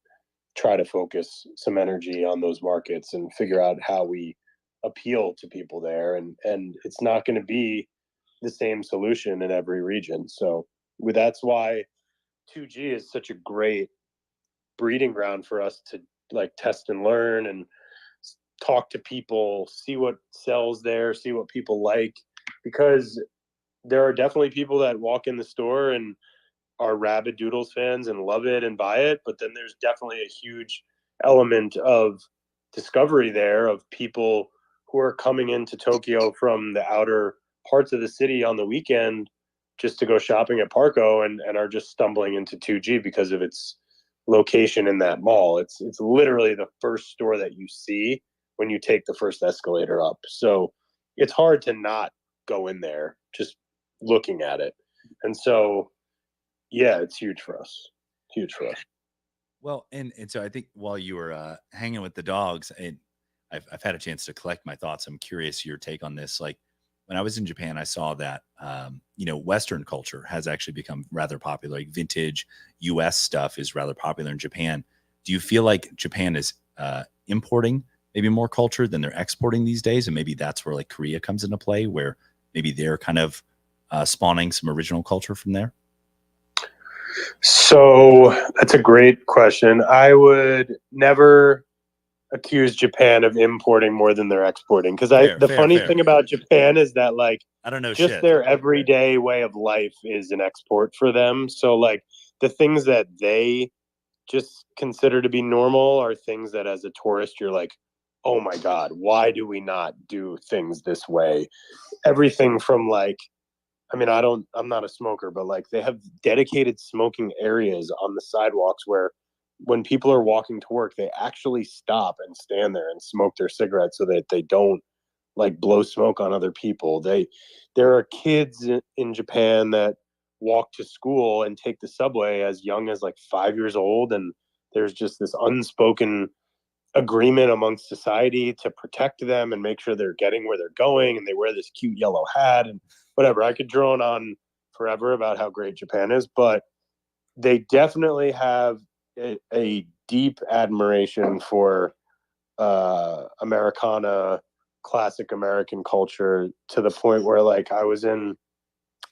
try to focus some energy on those markets and figure out how we appeal to people there. And it's not going to be the same solution in every region. So that's why 2G is such a great breeding ground for us to, like, test and learn and talk to people, see what sells there, see what people like, because there are definitely people that walk in the store and are rabid Doodles fans and love it and buy it, but then there's definitely a huge element of discovery there of people who are coming into Tokyo from the outer parts of the city on the weekend just to go shopping at Parco and are just stumbling into 2G because of its location in that mall. It's literally the first store that you see when you take the first escalator up. So it's hard to not go in there just looking at it. And so, yeah, it's huge for us. Huge for us. Well, and so I think while you were hanging with the dogs, and I've had a chance to collect my thoughts. I'm curious your take on this. Like when I was in Japan, I saw that Western culture has actually become rather popular. Like vintage U.S. stuff is rather popular in Japan. Do you feel like Japan is importing maybe more culture than they're exporting these days, and maybe that's where like Korea comes into play, where maybe they're kind of spawning some original culture from there? So that's a great question. I would never accuse Japan of importing more than they're exporting, because the funny thing about Japan is that like I don't know, just shit. Their everyday way of life is an export for them. So like the things that they just consider to be normal are things that as a tourist you're like, oh my God, why do we not do things this way? Everything from like, I mean, I'm not a smoker, but like they have dedicated smoking areas on the sidewalks where when people are walking to work, they actually stop and stand there and smoke their cigarettes so that they don't like blow smoke on other people. There are kids in Japan that walk to school and take the subway as young as like 5 years old. And there's just this unspoken agreement amongst society to protect them and make sure they're getting where they're going. And they wear this cute yellow hat and whatever. I could drone on forever about how great Japan is, but they definitely have a deep admiration for Americana, classic American culture, to the point where like I was in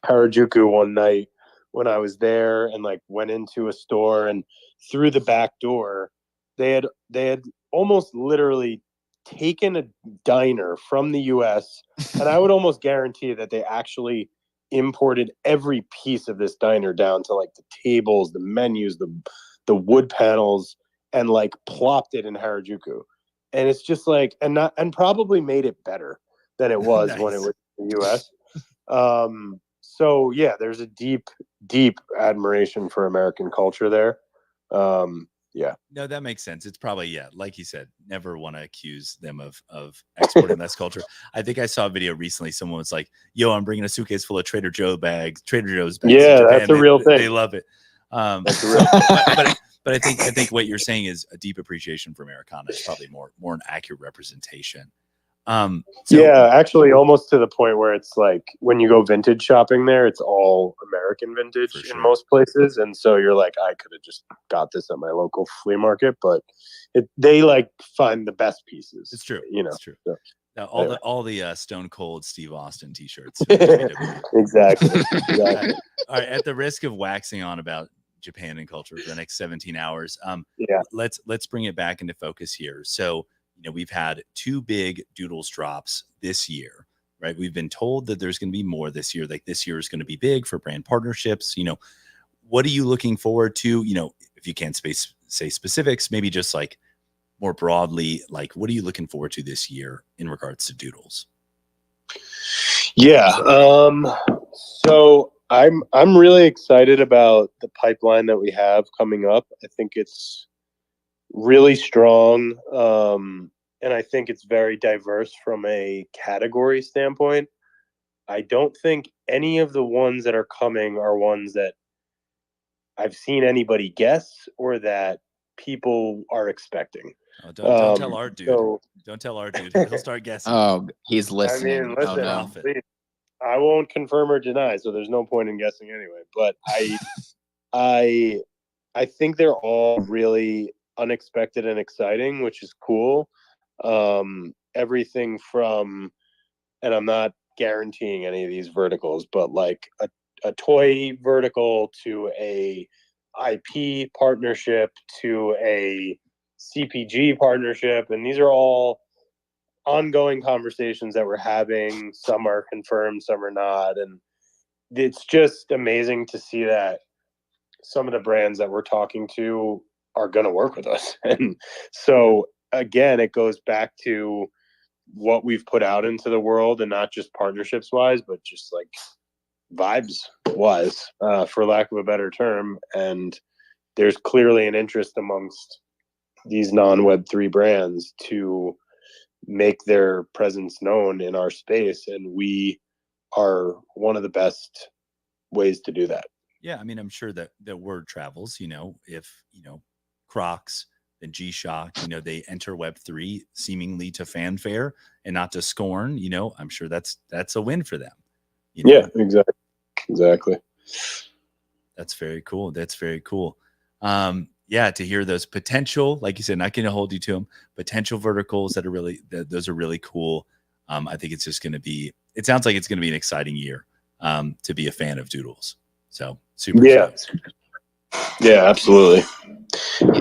Harajuku one night when I was there and like went into a store, and through the back door they had almost literally taken a diner from the US, and I would almost guarantee that they actually imported every piece of this diner down to like the tables, the menus, the wood panels, and like plopped it in Harajuku. And it's just like, and probably made it better than it was Nice. when it was in the US. So yeah, there's a deep admiration for American culture there. Yeah. No, that makes sense. It's probably, yeah, like you said, never want to accuse them of exporting less culture. I think I saw a video recently. Someone was like, yo, I'm bringing a suitcase full of Trader Joe's bags Yeah, to Japan. that's a real thing. They love it. That's a real but I think what you're saying is a deep appreciation for Americana is probably more an accurate representation. Yeah, actually almost to the point where it's like when you go vintage shopping there, it's all American vintage in most places. And so you're like, I could have just got this at my local flea market, but they like find the best pieces. It's true. You know, it's true. So, now, all the Stone Cold Steve Austin t-shirts. Exactly. All right. At the risk of waxing on about Japan and culture for the next 17 hours, yeah, let's bring it back into focus here. So, we've had 2 big Doodles drops this year, right? We've been told that there's going to be more this year. Like this year is going to be big for brand partnerships. What are you looking forward to? If you can't say specifics, maybe just like more broadly, like what are you looking forward to this year in regards to Doodles? Yeah. So I'm really excited about the pipeline that we have coming up. I think it's really strong. And I think it's very diverse from a category standpoint. I don't think any of the ones that are coming are ones that I've seen anybody guess or that people are expecting. Oh, don't tell our dude. Don't tell our dude. He'll start guessing. Oh, he's listening. I mean, listen, no. please, I won't confirm or deny, so there's no point in guessing anyway. But I think they're all really unexpected and exciting, which is cool. Everything from, and I'm not guaranteeing any of these verticals, but like a toy vertical to a IP partnership to a CPG partnership, and these are all ongoing conversations that we're having. Some are confirmed, some are not, and it's just amazing to see that some of the brands that we're talking to are going to work with us. And so again, it goes back to what we've put out into the world, and not just partnerships wise, but just like vibes wise, for lack of a better term. And there's clearly an interest amongst these non-Web3 brands to make their presence known in our space, and we are one of the best ways to do that. Yeah, I mean, I'm sure that the word travels, if, Crocs and G-Shock, they enter Web3 seemingly to fanfare and not to scorn, I'm sure that's a win for them. Yeah, exactly. That's very cool. That's very cool. Yeah, to hear those potential, like you said, not going to hold you to them, potential verticals those are really cool. I think it's just going to be, it sounds like it's going to be an exciting year to be a fan of Doodles. So super. Excited. Yeah, absolutely.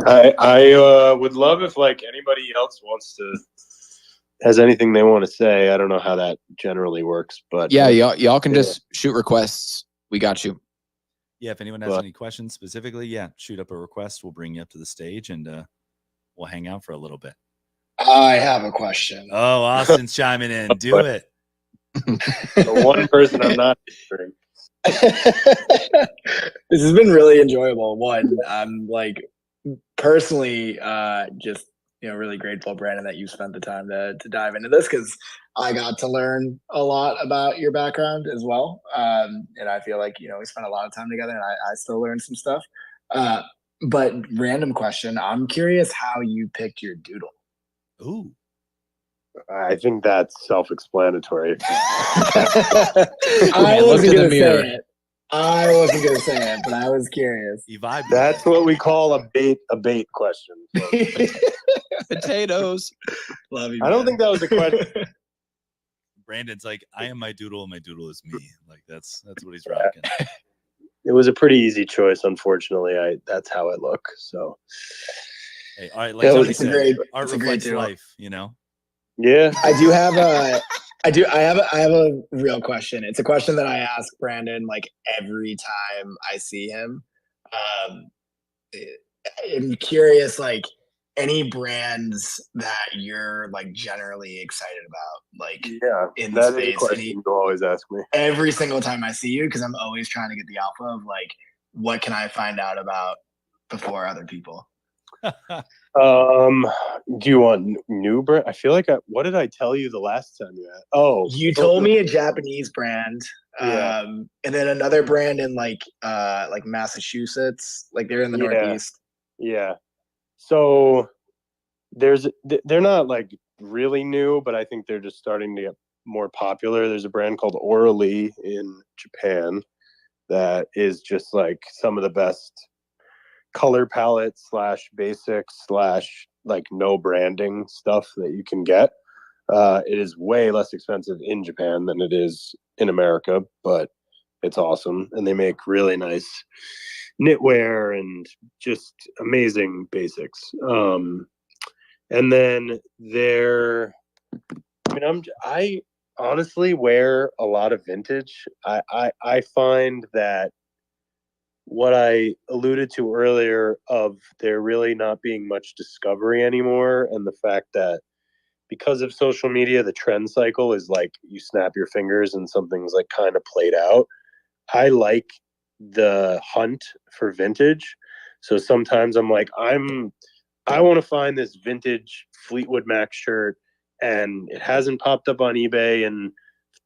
I would love if like anybody else has anything they want to say. I don't know how that generally works, but yeah, y'all can just shoot requests. We got you. Yeah, if anyone has any questions specifically, shoot up a request. We'll bring you up to the stage and we'll hang out for a little bit. I have a question. Oh, Austin's chiming in. Do it. The one person I'm not answering. This has been really enjoyable. One, I'm like personally just really grateful, Brandon, that you spent the time to dive into this, because I got to learn a lot about your background as well. And I feel like we spent a lot of time together, and I still learned some stuff. But random question, I'm curious how you picked your doodle. Ooh. I think that's self-explanatory. I wasn't going to say it. But I was curious. That's what we call a bait question. So. Potatoes. Love you. I don't think that was a question. Brandon's like, I am my doodle, and my doodle is me. Like that's what he's rocking. It was a pretty easy choice, unfortunately. That's how I look. So, hey, all right, like Tony said, art reflects life. Yeah, I have a real question. It's a question that I ask Brandon like every time I see him. I'm curious, like any brands that you're like generally excited about, like in the space. Is a question you always ask me every single time I see you, because I'm always trying to get the alpha of like, what can I find out about before other people? Do you want new brand? I feel like what did I tell you the last time you asked? Oh, you told me a Japanese brand, and then another brand in like Massachusetts, like they're in the Northeast. Yeah. So they're not like really new, but I think they're just starting to get more popular. There's a brand called Oralee in Japan that is just like some of the best color palette / basics / like no branding stuff that you can get. It is way less expensive in Japan than it is in America, but it's awesome. And they make really nice knitwear and just amazing basics. And then I honestly wear a lot of vintage. I find that what I alluded to earlier of there really not being much discovery anymore, and the fact that because of social media, the trend cycle is like you snap your fingers and something's like kind of played out. I like the hunt for vintage. So sometimes I'm like, I want to find this vintage Fleetwood Mac shirt, and it hasn't popped up on eBay in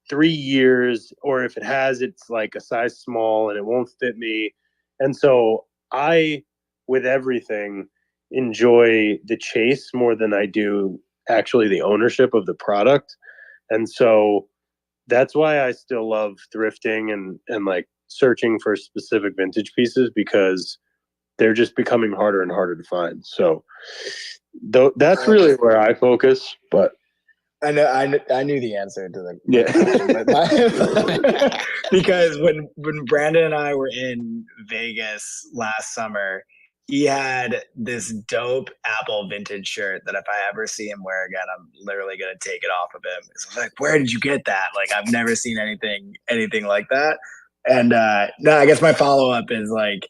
3 years, or if it has, it's like a size small and it won't fit me. And so I, with everything, enjoy the chase more than I do actually the ownership of the product. And so that's why I still love thrifting and like searching for specific vintage pieces, because they're just becoming harder and harder to find. So that's really where I focus. But I knew the answer to the question, because when Brandon and I were in Vegas last summer, he had this dope Apple vintage shirt that if I ever see him wear again, I'm literally gonna take it off of him. So I was like, where did you get that? Like, I've never seen anything like that. And no, I guess my follow up is like,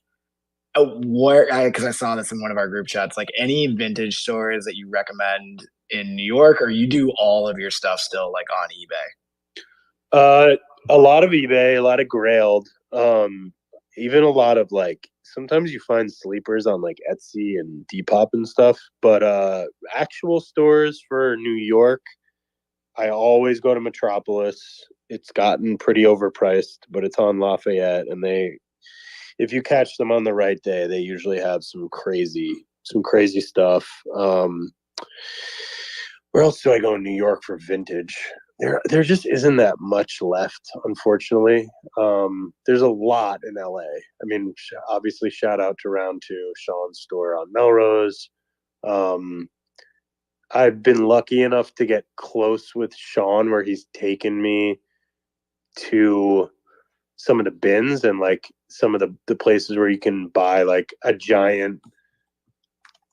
because I saw this in one of our group chats, like any vintage stores that you recommend in New York, or you do all of your stuff still like on eBay? A lot of eBay, a lot of Grailed, even a lot of like sometimes you find sleepers on like Etsy and Depop and stuff. But actual stores for New York, I always go to Metropolis. It's gotten pretty overpriced, but it's on Lafayette, and if you catch them on the right day, they usually have some crazy stuff. Where else do I go in New York for vintage? There just isn't that much left, unfortunately. There's a lot in LA. I mean, obviously, shout out to Round Two, Sean's store on Melrose. I've been lucky enough to get close with Sean, where he's taken me to some of the bins and like some of the places where you can buy like a giant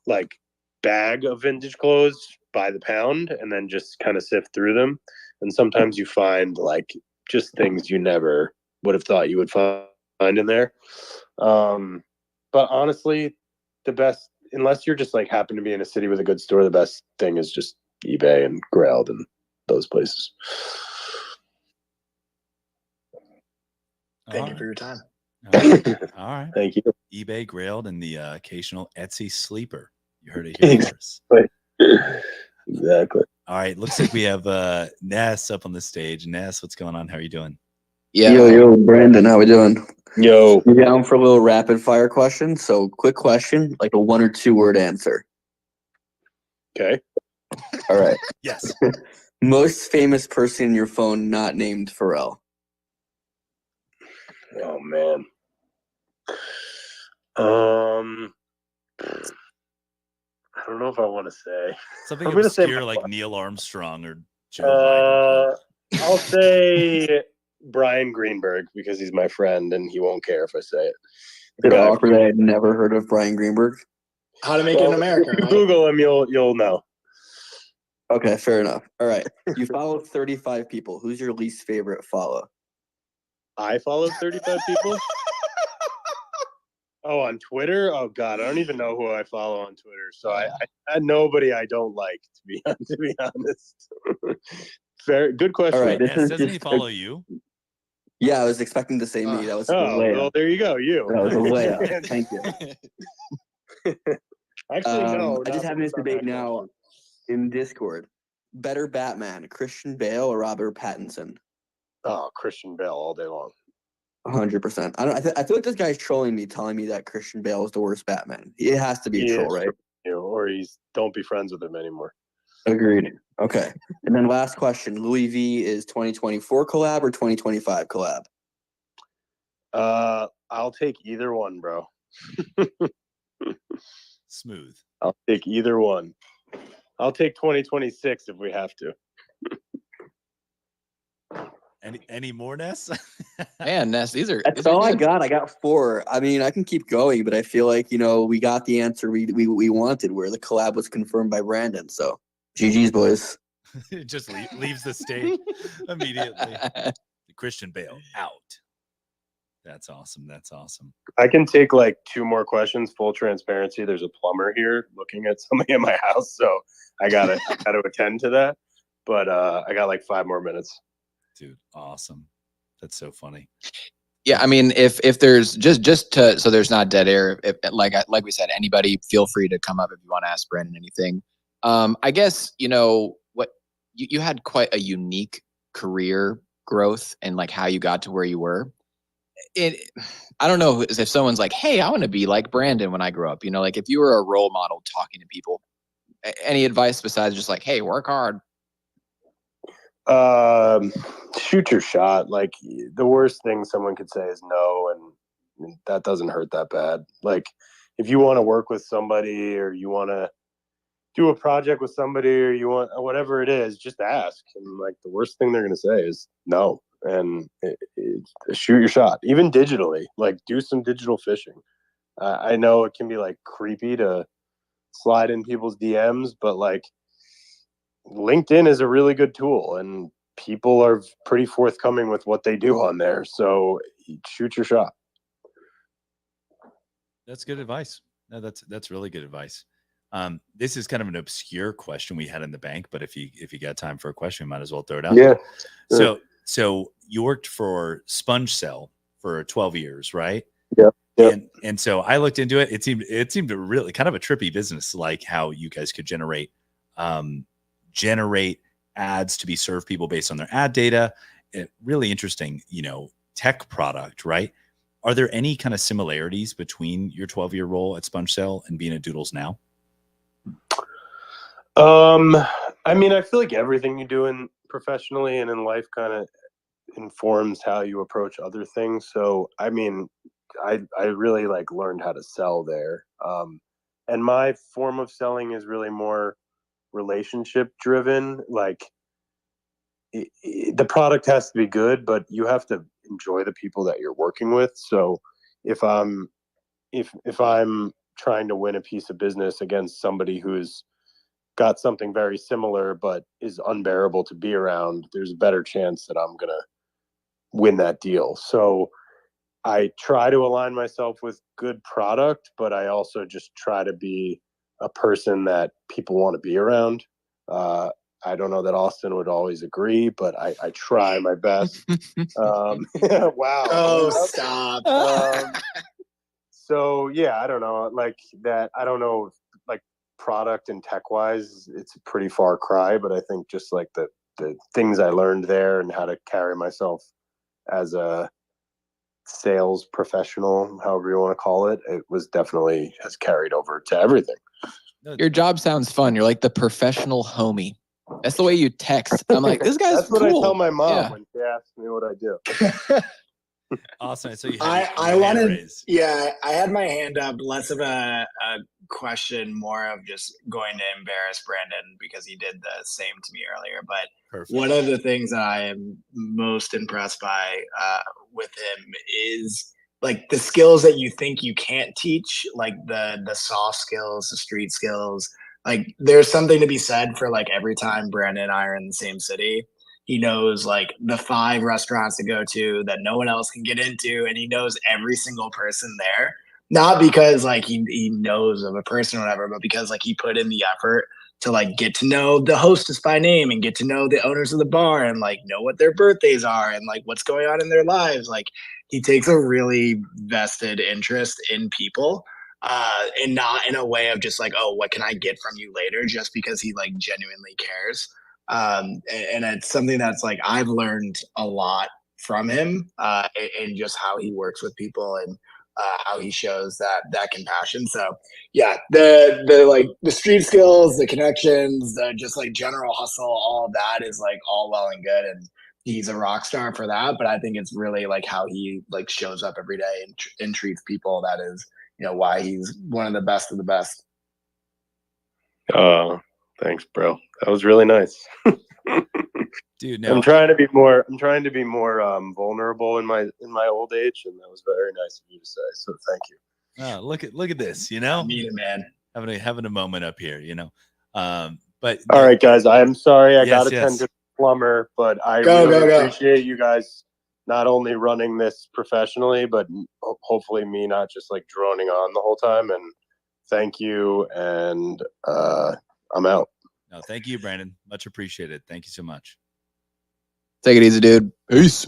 like bag of vintage clothes by the pound and then just kind of sift through them. And sometimes you find like just things you never would have thought you would find in there. But honestly, the best, unless you're just like happen to be in a city with a good store, the best thing is just eBay and Grailed and those places. Thank you for your time. All right. All right. Thank you. eBay, Grailed, and the occasional Etsy sleeper. You heard it here first. Exactly. All right. Looks like we have Ness up on the stage. Ness, what's going on? How are you doing? Yeah. Yo, Brandon, how we doing? Yo. You down for a little rapid fire question? So, quick question, like a 1 or 2 word answer. Okay. All right. Yes. Most famous person in your phone not named Pharrell. Oh man. I don't know if I want to say. Something I'm gonna say obscure like Neil Armstrong or Joe Biden. I'll say Brian Greenberg because he's my friend and he won't care if I say it. Is it awkward that I'd never heard of Brian Greenberg? How to Make It in America, If you right? Google him, you'll know. Okay, fair enough. All right. You follow 35 people. Who's your least favorite follow? I follow 35 people. Oh, on Twitter? Oh God, I don't even know who I follow on Twitter. So I nobody I don't like to be honest. Fair, good question. All right, this Ness, is doesn't he just follow you? Yeah, I was expecting to say me. That was a Oh, layup. well, there you go. You. That was a layup. Thank you. Actually, no. I just having this not debate that now question. in Discord. Better Batman, Christian Bale or Robert Pattinson? Oh, Christian Bale all day long. 100%. I feel like this guy's trolling me, telling me that Christian Bale is the worst Batman. It has to be a troll, right? Or don't be friends with him anymore. Agreed. Okay. And then last question: Louis V is 2024 collab or 2025 collab? I'll take either one, bro. Smooth. I'll take either one. I'll take 2026 if we have to. Any more, Ness? Man, Ness, these are That's all I got. I got 4. I mean, I can keep going, but I feel like we got the answer we wanted, where the collab was confirmed by Brandon. So, GG's, boys. It just leaves the stage immediately. Christian Bale out. That's awesome. That's awesome. I can take like 2 more questions. Full transparency. There's a plumber here looking at somebody in my house, so I gotta attend to that. But I got like 5 more minutes. Dude, awesome. That's so funny. Yeah, I mean, if there's just to so there's not dead air. If, like we said, anybody feel free to come up if you want to ask Brandon anything. I guess what you had quite a unique career growth and like how you got to where you were. I don't know if someone's like, hey, I want to be like Brandon when I grow up. Like if you were a role model talking to people, any advice besides just like, hey, work hard? Shoot your shot. Like the worst thing someone could say is no, and that doesn't hurt that bad. Like if you want to work with somebody or you want to do a project with somebody or you want whatever it is, just ask. And like the worst thing they're going to say is no, and shoot your shot. Even digitally, like do some digital fishing. I know it can be like creepy to slide in people's DMs, but like LinkedIn is a really good tool and people are pretty forthcoming with what they do on there. So shoot your shot. That's good advice. No, that's really good advice. This is kind of an obscure question we had in the bank, but if you got time for a question, we might as well throw it out. Yeah. So you worked for Sponge Cell for 12 years, right? Yep. And so I looked into it. It seemed a really kind of a trippy business, like how you guys could generate ads to be served people based on their ad data. Really interesting, tech product, right? Are there any kind of similarities between your 12-year role at Sponge Cell and being at Doodles now? I mean, I feel like everything you do in professionally and in life kind of informs how you approach other things. So, I mean, I really like learned how to sell there. And my form of selling is really more relationship driven. Like the product has to be good, but you have to enjoy the people that you're working with. So if I'm trying to win a piece of business against somebody who's got something very similar but is unbearable to be around, there's a better chance that I'm gonna win that deal. So I try to align myself with good product, but I also just try to be a person that people want to be around. I don't know that Austin would always agree, but I try my best. Wow. Oh, stop. So yeah, I don't know, like that. I don't know, like product and tech wise, it's a pretty far cry, but I think just like the things I learned there and how to carry myself as a sales professional, however you want to call it, it was definitely has carried over to everything. Your job sounds fun. You're like the professional homie. That's the way you text. I'm like, this guy's That's what cool. I tell my mom Yeah. when she asks me what I do. Awesome. So you I had your hand wanted, raised. yeah, I had my hand up, less of a question, more of just going to embarrass Brandon because he did the same to me earlier. But Perfect. one of the things that I am most impressed by with him is like the skills that you think you can't teach, like the soft skills, the street skills. Like there's something to be said for like every time Brandon and I are in the same city, he knows like the 5 restaurants to go to that no one else can get into, and he knows every single person there. Not because like he knows of a person or whatever, but because like he put in the effort to like get to know the hostess by name and get to know the owners of the bar and like know what their birthdays are and like what's going on in their lives. Like he takes a really vested interest in people, and not in a way of just like, oh, what can I get from you later, just because he like genuinely cares. And it's something that's like I've learned a lot from him, and just how he works with people and how he shows that compassion. So yeah, the like the street skills, the connections, the just like general hustle, all of that is like all well and good, and he's a rock star for that. But I think it's really like how he like shows up every day and treats people. That is, why he's one of the best of the best. Thanks, bro. That was really nice. Dude, no. I'm trying to be more vulnerable in my old age, and that was very nice of you to say. So thank you. Oh, look at this, I mean it, man. having a moment up here, But all right, guys, I am sorry I Yes, got to tend yes. to the plumber, but I Go, really go, go. appreciate you guys not only running this professionally, but hopefully me not just like droning on the whole time. And thank you, and I'm out. No, thank you, Brandon. Much appreciated. Thank you so much. Take it easy, dude. Peace.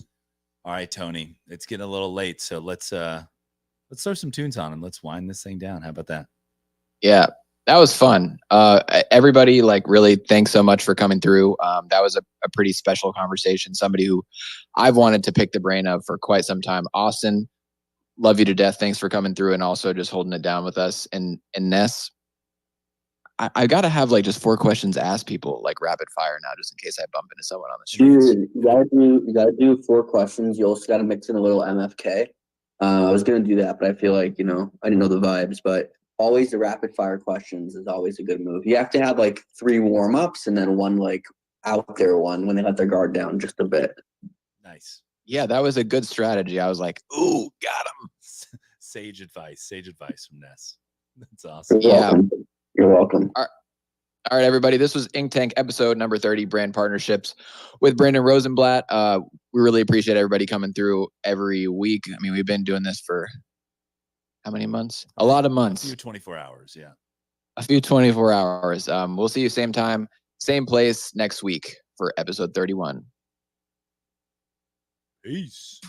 All right, Tony. It's getting a little late, so let's throw some tunes on and let's wind this thing down. How about that? Yeah, that was fun. Everybody, like, really, thanks so much for coming through. That was a pretty special conversation. Somebody who I've wanted to pick the brain of for quite some time. Austin, love you to death. Thanks for coming through and also just holding it down with us. And Ness, I got to have like just 4 questions asked people, like rapid fire now, just in case I bump into someone on the street. Dude, you gotta do 4 questions. You also gotta mix in a little MFK. I was gonna do that, but I feel like I didn't know the vibes. But always the rapid fire questions is always a good move. You have to have like 3 warm ups and then 1 like out there one when they let their guard down just a bit. Nice. Yeah, that was a good strategy. I was like, ooh, got him. Sage advice from Ness. That's awesome. Yeah. You're welcome. All right, everybody. This was Ink Tank episode number 30, brand partnerships with Brandon Rosenblatt. We really appreciate everybody coming through every week. I mean, we've been doing this for how many months? A lot of months. A few 24 hours, yeah. A few 24 hours. We'll see you same time, same place next week for episode 31. Peace.